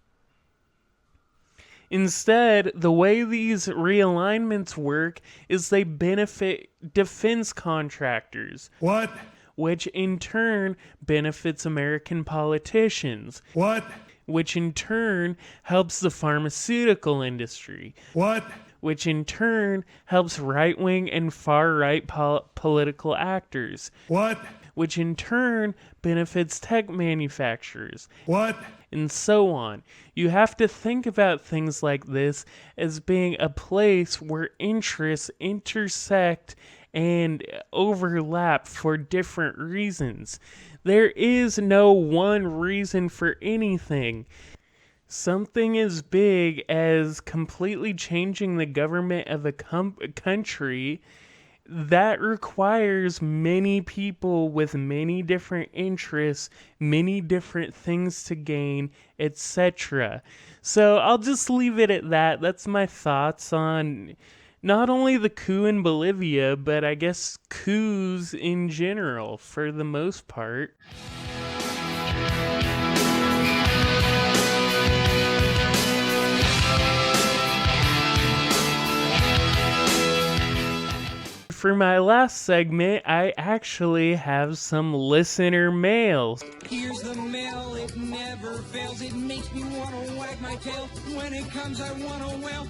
Instead, the way these realignments work is they benefit defense contractors. What? Which in turn benefits American politicians. What? Which in turn helps the pharmaceutical industry. What? Which in turn helps right-wing and far-right political actors. What? Which in turn benefits tech manufacturers. What? And so on. You have to think about things like this as being a place where interests intersect and overlap for different reasons. There is no one reason for anything. Something as big as completely changing the government of a country, that requires many people with many different interests, many different things to gain, etc. So I'll just leave it at that. That's my thoughts on not only the coup in Bolivia, but I guess coups in general for the most part. For my last segment, I actually have some listener mail. Here's the mail, it never fails. It makes me want to wag my tail. When it comes, I want to wail.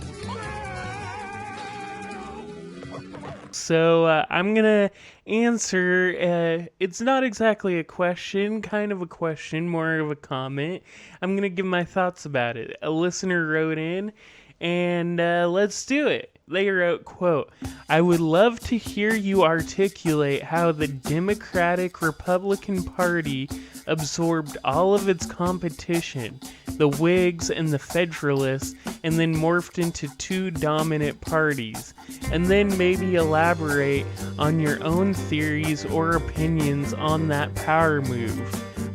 So I'm going to answer, it's not exactly a question, kind of a question, more of a comment. I'm going to give my thoughts about it. A listener wrote in, and let's do it. They wrote, quote, "I would love to hear you articulate how the Democratic Republican Party absorbed all of its competition, the Whigs and the Federalists, and then morphed into two dominant parties, and then maybe elaborate on your own theories or opinions on that power move.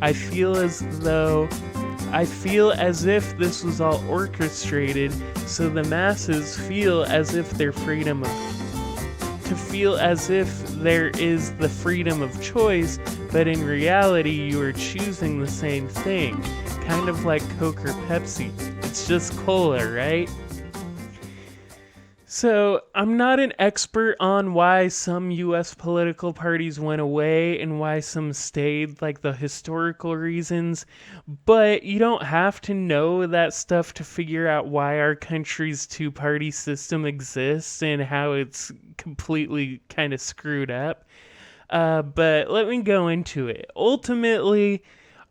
I feel as if this was all orchestrated so the masses feel as if their freedom to feel as if there is the freedom of choice, but in reality you are choosing the same thing, kind of like Coke or Pepsi. It's just cola, right?" So, I'm not an expert on why some US political parties went away and why some stayed, like the historical reasons, but you don't have to know that stuff to figure out why our country's two-party system exists and how it's completely kind of screwed up. But let me go into it. Ultimately,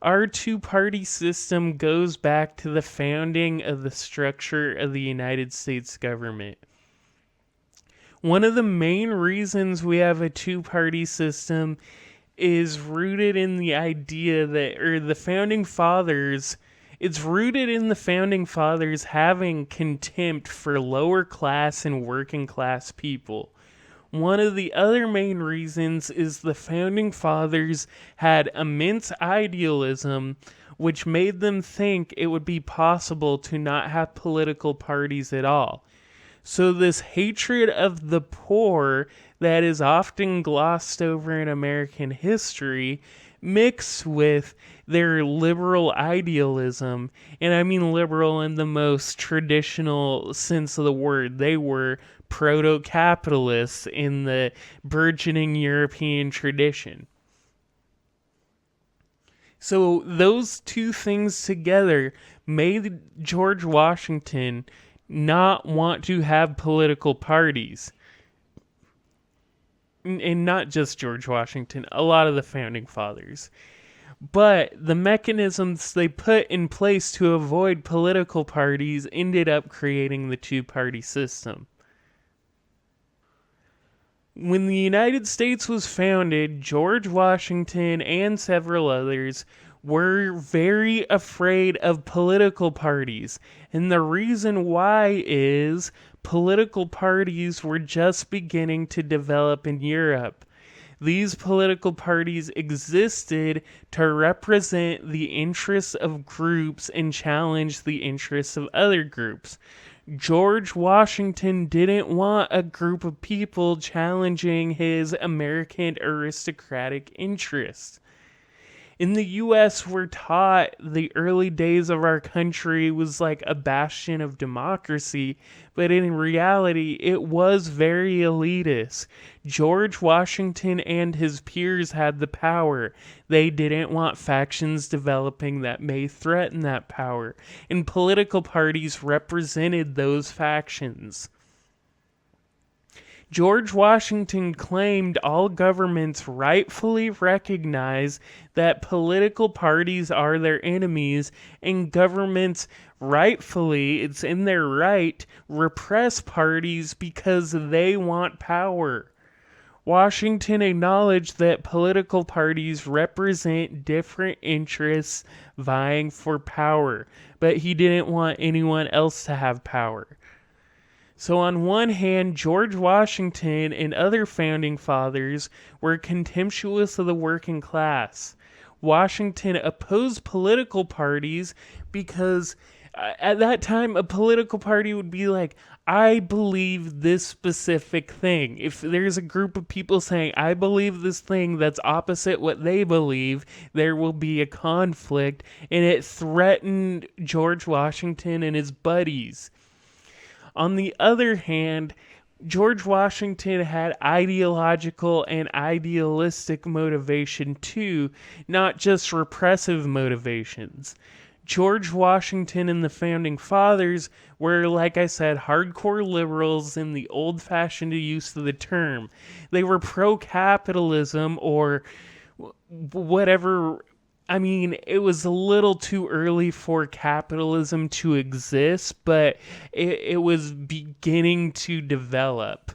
our two-party system goes back to the founding of the structure of the United States government. One of the main reasons we have a two-party system is rooted in the idea that, or the founding fathers, it's rooted in the founding fathers having contempt for lower class and working class people. One of the other main reasons is the founding fathers had immense idealism, which made them think it would be possible to not have political parties at all. So this hatred of the poor that is often glossed over in American history mixed with their liberal idealism, and I mean liberal in the most traditional sense of the word. They were proto-capitalists in the burgeoning European tradition. So those two things together made George Washington not want to have political parties. and not just George Washington, a lot of the founding fathers. But the mechanisms they put in place to avoid political parties ended up creating the two-party system. When the United States was founded, George Washington and several others were very afraid of political parties. And the reason why is political parties were just beginning to develop in Europe. These political parties existed to represent the interests of groups and challenge the interests of other groups. George Washington didn't want a group of people challenging his American aristocratic interests. In the U.S., we're taught the early days of our country was like a bastion of democracy, but in reality, it was very elitist. George Washington and his peers had the power. They didn't want factions developing that may threaten that power, and political parties represented those factions. George Washington claimed all governments rightfully recognize that political parties are their enemies, and governments rightfully, it's in their right, repress parties because they want power. Washington acknowledged that political parties represent different interests vying for power, but he didn't want anyone else to have power. So on one hand, George Washington and other founding fathers were contemptuous of the working class. Washington opposed political parties because at that time a political party would be like, I believe this specific thing. If there's a group of people saying, I believe this thing that's opposite what they believe, there will be a conflict, and it threatened George Washington and his buddies. On the other hand, George Washington had ideological and idealistic motivation too, not just repressive motivations. George Washington and the Founding Fathers were, like I said, hardcore liberals in the old-fashioned use of the term. They were pro-capitalism or whatever. I mean, it was a little too early for capitalism to exist, but it was beginning to develop.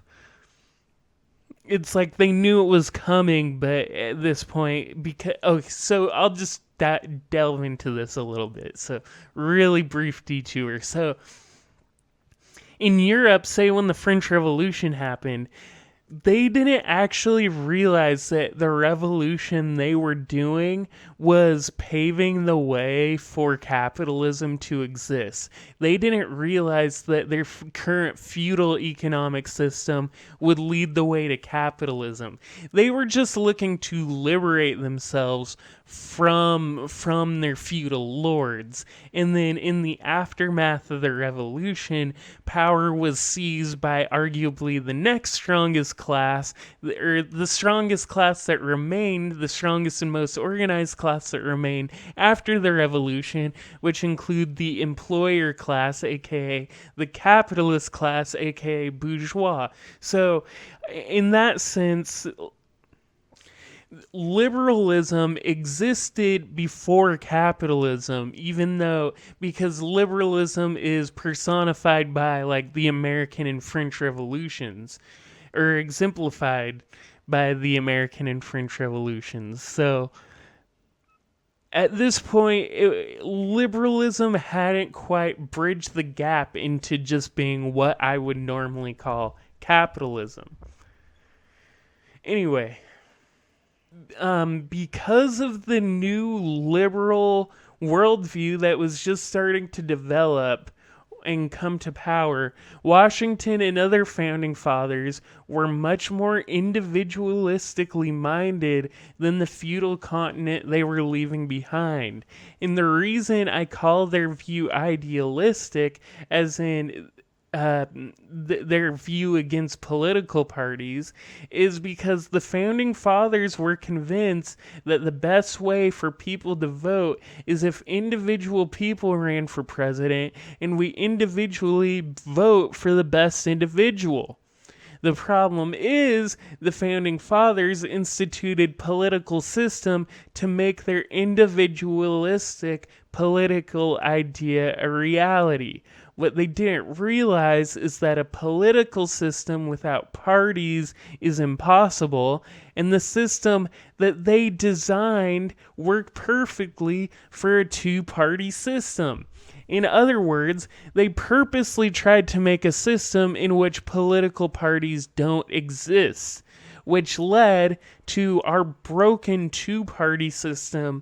It's like they knew it was coming, but at this point, so I'll just delve into this a little bit. So, really brief detour. So, in Europe, say when the French Revolution happened, they didn't actually realize that the revolution they were doing was paving the way for capitalism to exist. They didn't realize that their current feudal economic system would lead the way to capitalism. They were just looking to liberate themselves from their feudal lords. And then in the aftermath of the revolution, power was seized by arguably the next strongest class, or the strongest class that remained, the strongest and most organized class that remained after the revolution, which include the employer class, aka the capitalist class, aka bourgeois. So in that sense, liberalism existed before capitalism, even though, because liberalism is personified by like the American and French revolutions, or exemplified by the American and French revolutions. So at this point, liberalism hadn't quite bridged the gap into just being what I would normally call capitalism. Anyway, because of the new liberal worldview that was just starting to develop and come to power, Washington and other founding fathers were much more individualistically minded than the feudal continent they were leaving behind. And the reason I call their view idealistic, as in their view against political parties, is because the founding fathers were convinced that the best way for people to vote is if individual people ran for president and we individually vote for the best individual. The problem is the Founding Fathers instituted political system to make their individualistic political idea a reality. What they didn't realize is that a political system without parties is impossible, and the system that they designed worked perfectly for a two-party system. In other words, they purposely tried to make a system in which political parties don't exist, which led to our broken two-party system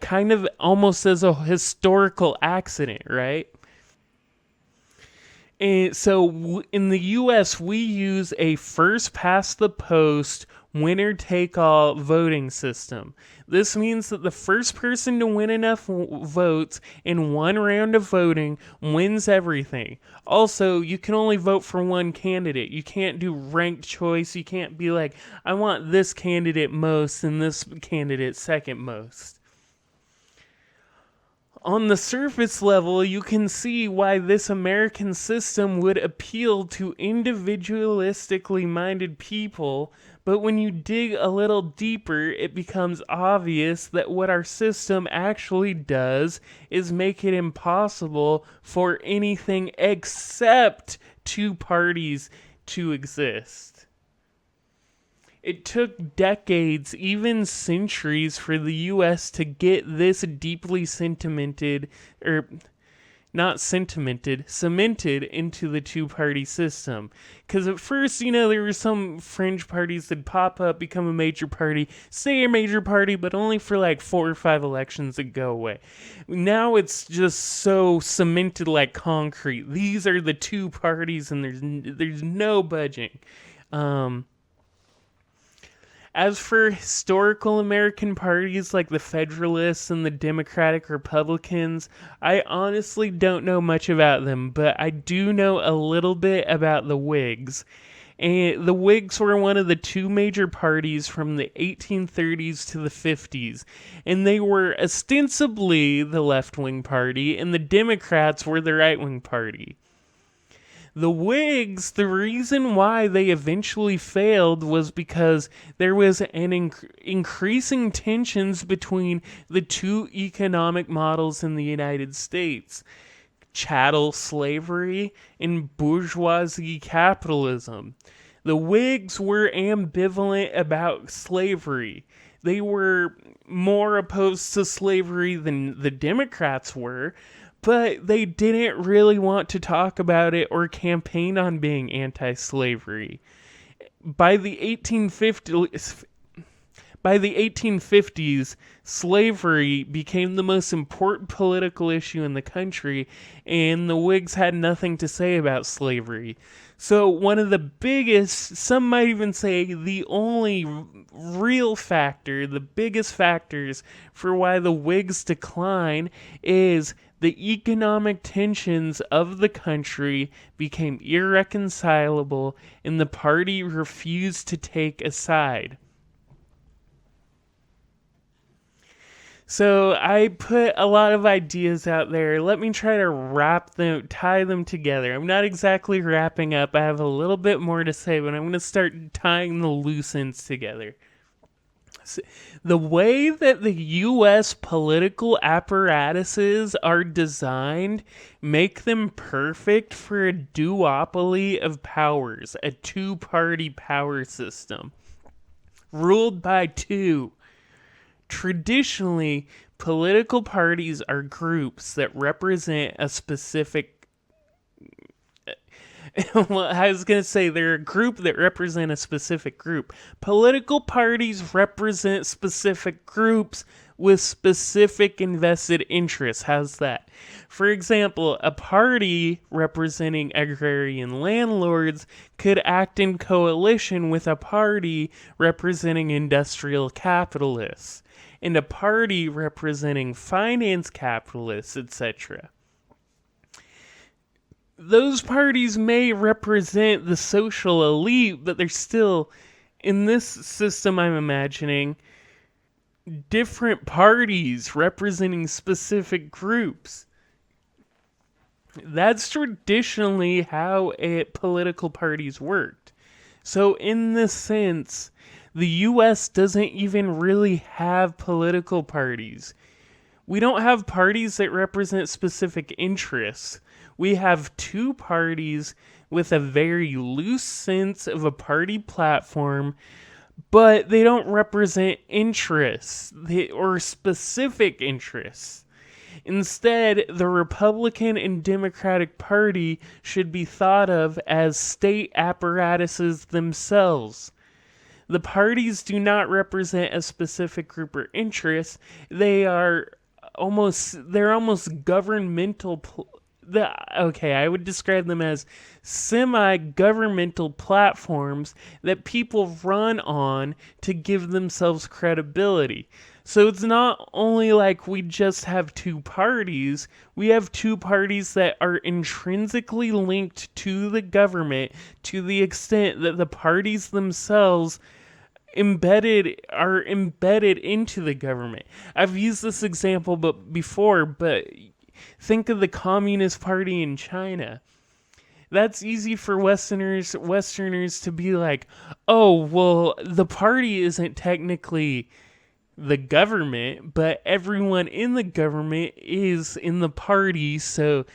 kind of almost as a historical accident, right? And so in the U.S., we use a first-past-the-post, winner-take-all voting system. This means that the first person to win enough votes in one round of voting wins everything. Also, you can only vote for one candidate. You can't do ranked choice. You can't be like, I want this candidate most and this candidate second most. On the surface level, you can see why this American system would appeal to individualistically minded people, but when you dig a little deeper, it becomes obvious that what our system actually does is make it impossible for anything except two parties to exist. It took decades, even centuries, for the U.S. to get this deeply cemented into the two-party system. Because at first, there were some fringe parties that pop up, become a major party, stay a major party, but only for like 4 or 5 elections and go away. Now it's just so cemented like concrete. These are the two parties and there's no budging. As for historical American parties like the Federalists and the Democratic Republicans, I honestly don't know much about them, but I do know a little bit about the Whigs. And the Whigs were one of the two major parties from the 1830s to the 50s, and they were ostensibly the left-wing party, and the Democrats were the right-wing party. The Whigs, the reason why they eventually failed was because there was an increasing tensions between the two economic models in the United States: chattel slavery and bourgeoisie capitalism. The Whigs were ambivalent about slavery. They were more opposed to slavery than the Democrats were, but they didn't really want to talk about it or campaign on being anti-slavery. By the 1850s, slavery became the most important political issue in the country, and the Whigs had nothing to say about slavery. So one of the biggest, some might even say the only real factor, the biggest factors for why the Whigs decline is the economic tensions of the country became irreconcilable and the party refused to take a side. So I put a lot of ideas out there. Let me try to tie them together. I'm not exactly wrapping up. I have a little bit more to say, but I'm going to start tying the loose ends together. The way that the U.S. political apparatuses are designed make them perfect for a duopoly of powers, a two-party power system, ruled by two. Traditionally, political parties are groups that represent a specific well, I was going to say they're a group that represent a specific group. Political parties represent specific groups with specific invested interests. How's that? For example, a party representing agrarian landlords could act in coalition with a party representing industrial capitalists, and a party representing finance capitalists, etc. Those parties may represent the social elite, but they're still, in this system I'm imagining, different parties representing specific groups. That's traditionally how political parties worked. So in this sense, the U.S. doesn't even really have political parties. We don't have parties that represent specific interests. We have two parties with a very loose sense of a party platform, but they don't represent interests or specific interests. Instead, the Republican and Democratic Party should be thought of as state apparatuses themselves. The parties do not represent a specific group or interest. They're almost governmental. I would describe them as semi-governmental platforms that people run on to give themselves credibility. So it's not only like we just have two parties, we have two parties that are intrinsically linked to the government to the extent that the parties themselves are embedded into the government. I've used this example before, but think of the Communist Party in China. That's easy for Westerners to be like, oh, well, the party isn't technically the government, but everyone in the government is in the party, so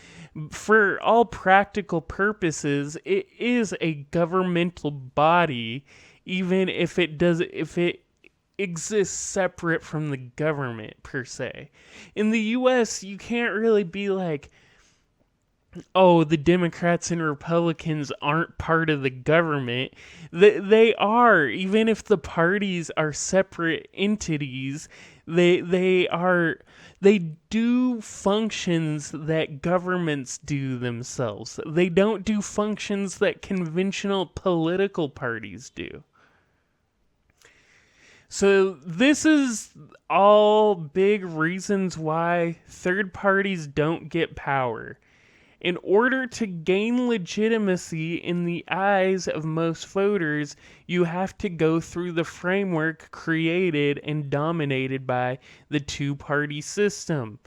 for all practical purposes, it is a governmental body, even if it exists separate from the government per se. In the US, you can't really be like, oh, the Democrats and Republicans aren't part of the government. They are, even if the parties are separate entities. They do functions that governments do themselves. They don't do functions that conventional political parties do. So this is all big reasons why third parties don't get power. In order to gain legitimacy in the eyes of most voters, you have to go through the framework created and dominated by the two-party system.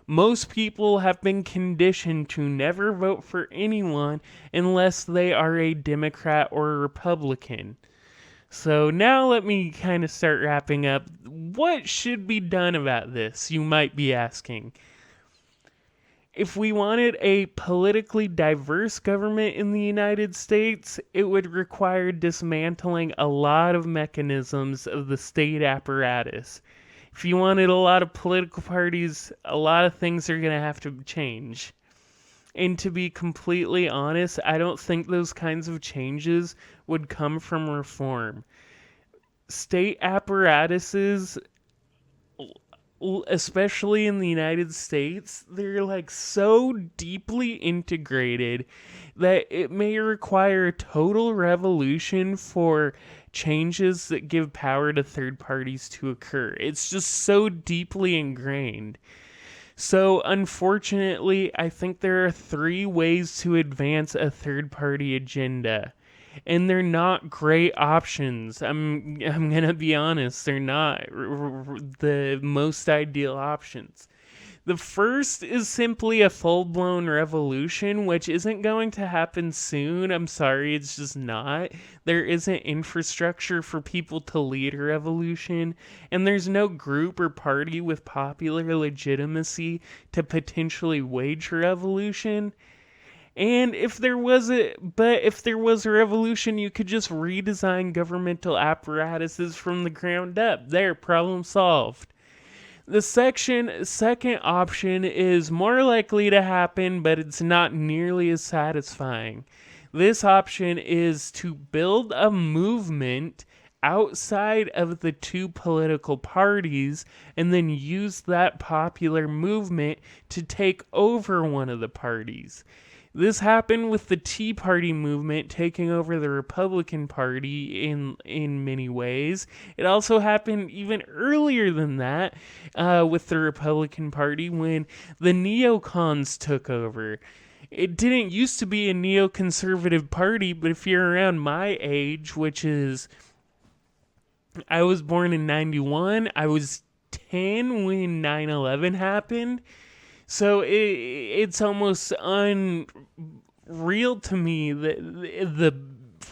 Most people have been conditioned to never vote for anyone unless they are a Democrat or a Republican. So now let me kind of start wrapping up. What should be done about this, you might be asking? If we wanted a politically diverse government in the United States, it would require dismantling a lot of mechanisms of the state apparatus. If you wanted a lot of political parties, a lot of things are going to have to change. And to be completely honest, I don't think those kinds of changes would come from reform. State apparatuses, especially in the United States, they're like so deeply integrated that it may require a total revolution for changes that give power to third parties to occur. It's just so deeply ingrained. So unfortunately, I think there are 3 ways to advance a third party agenda. And they're not great options. I'm going to be honest, they're not the most ideal options. The first is simply a full-blown revolution, which isn't going to happen soon. I'm sorry, it's just not. There isn't infrastructure for people to lead a revolution, and there's no group or party with popular legitimacy to potentially wage a revolution. And if there was a revolution, you could just redesign governmental apparatuses from the ground up. There, problem solved. The second option is more likely to happen, but it's not nearly as satisfying. This option is to build a movement outside of the two political parties and then use that popular movement to take over one of the parties. This happened with the Tea Party movement taking over the Republican Party in many ways. It also happened even earlier than that with the Republican Party when the neocons took over. It didn't used to be a neoconservative party, but if you're around my age, which is, I was born in 91, I was 10 when 9/11 happened. So it's almost unreal to me that the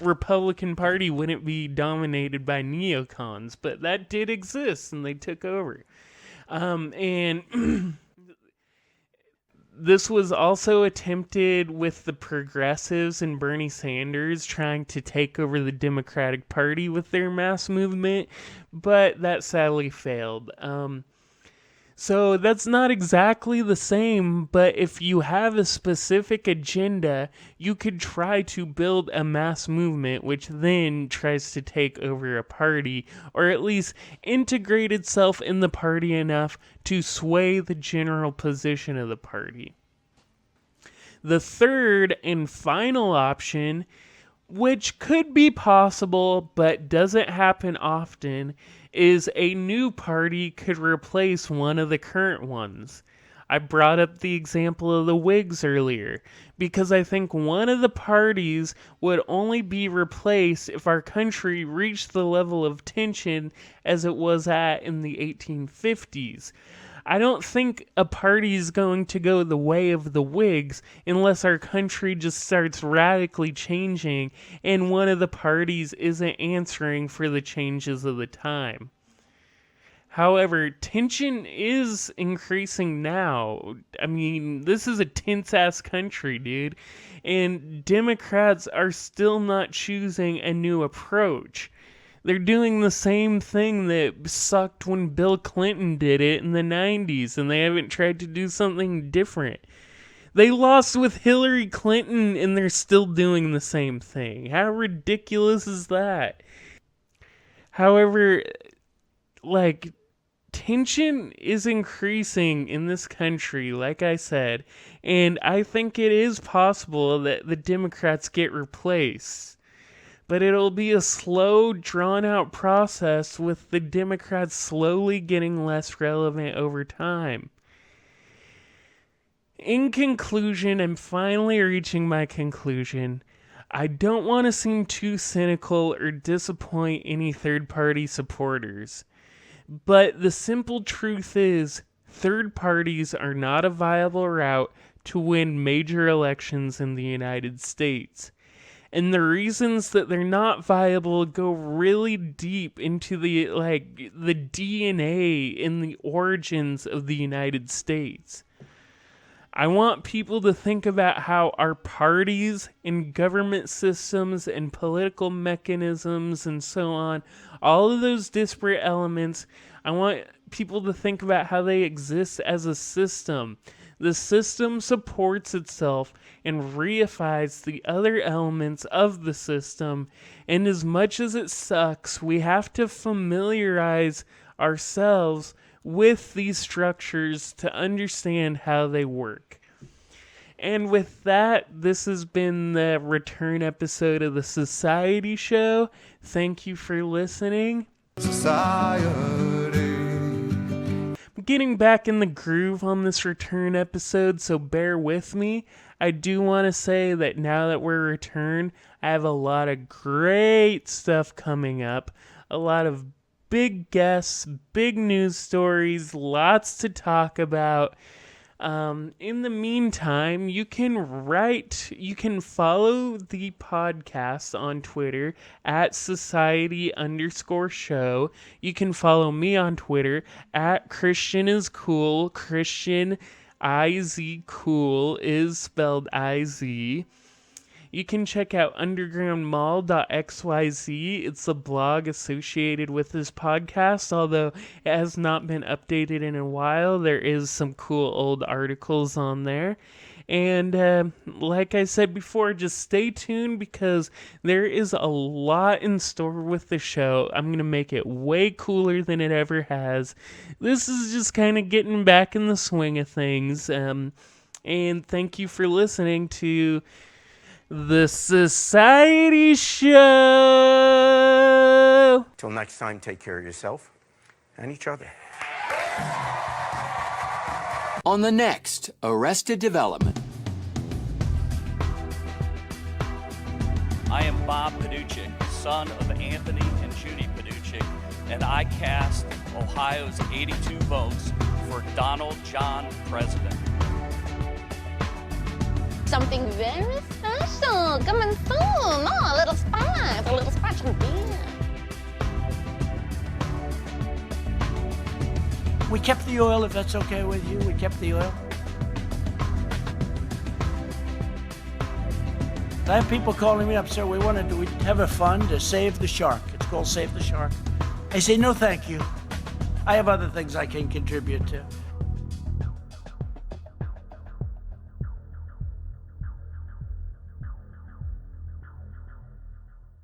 Republican Party wouldn't be dominated by neocons, but that did exist, and they took over. And this was also attempted with the progressives and Bernie Sanders trying to take over the Democratic Party with their mass movement, but that sadly failed. So that's not exactly the same, but if you have a specific agenda, you could try to build a mass movement which then tries to take over a party, or at least integrate itself in the party enough to sway the general position of the party. The third and final option, which could be possible but doesn't happen often, is a new party could replace one of the current ones. I brought up the example of the Whigs earlier, because I think one of the parties would only be replaced if our country reached the level of tension as it was at in the 1850s. I don't think a party is going to go the way of the Whigs unless our country just starts radically changing and one of the parties isn't answering for the changes of the time. However, tension is increasing now. I mean, this is a tense-ass country, dude. And Democrats are still not choosing a new approach. They're doing the same thing that sucked when Bill Clinton did it in the 90s, and they haven't tried to do something different. They lost with Hillary Clinton, and they're still doing the same thing. How ridiculous is that? However, tension is increasing in this country, like I said, and I think it is possible that the Democrats get replaced. But it'll be a slow, drawn-out process with the Democrats slowly getting less relevant over time. In conclusion, I'm finally reaching my conclusion. I don't want to seem too cynical or disappoint any third-party supporters. But the simple truth is, third parties are not a viable route to win major elections in the United States. And the reasons that they're not viable go really deep into the DNA and the origins of the United States. I want people to think about how our parties and government systems and political mechanisms and so on, all of those disparate elements, I want people to think about how they exist as a system. The system supports itself and reifies the other elements of the system, and as much as it sucks, we have to familiarize ourselves with these structures to understand how they work. And with that, this has been the return episode of the Society Show. Thank you for listening. Getting back in the groove on this return episode, so bear with me. I do want to say that now that we're returned, I have a lot of great stuff coming up. A lot of big guests, big news stories, lots to talk about. In the meantime, you can follow the podcast on Twitter at society_show. You can follow me on Twitter at Christian is cool. Christian IZ cool is spelled IZ. You can check out undergroundmall.xyz. It's a blog associated with this podcast, although it has not been updated in a while. There is some cool old articles on there. And like I said before, just stay tuned because there is a lot in store with the show. I'm going to make it way cooler than it ever has. This is just kind of getting back in the swing of things. And thank you for listening to The Society Show. Till next time, take care of yourself and each other. On the next Arrested Development. I am Bob Paduchik, son of Anthony and Judy Paduchik, and I cast Ohio's 82 votes for Donald John President. Something very special coming soon. Oh, a little spy. Russian beer. We kept the oil, if that's okay with you. We kept the oil. I have people calling me up, sir, we have a fund to save the shark. It's called Save the Shark. I say, no, thank you. I have other things I can contribute to.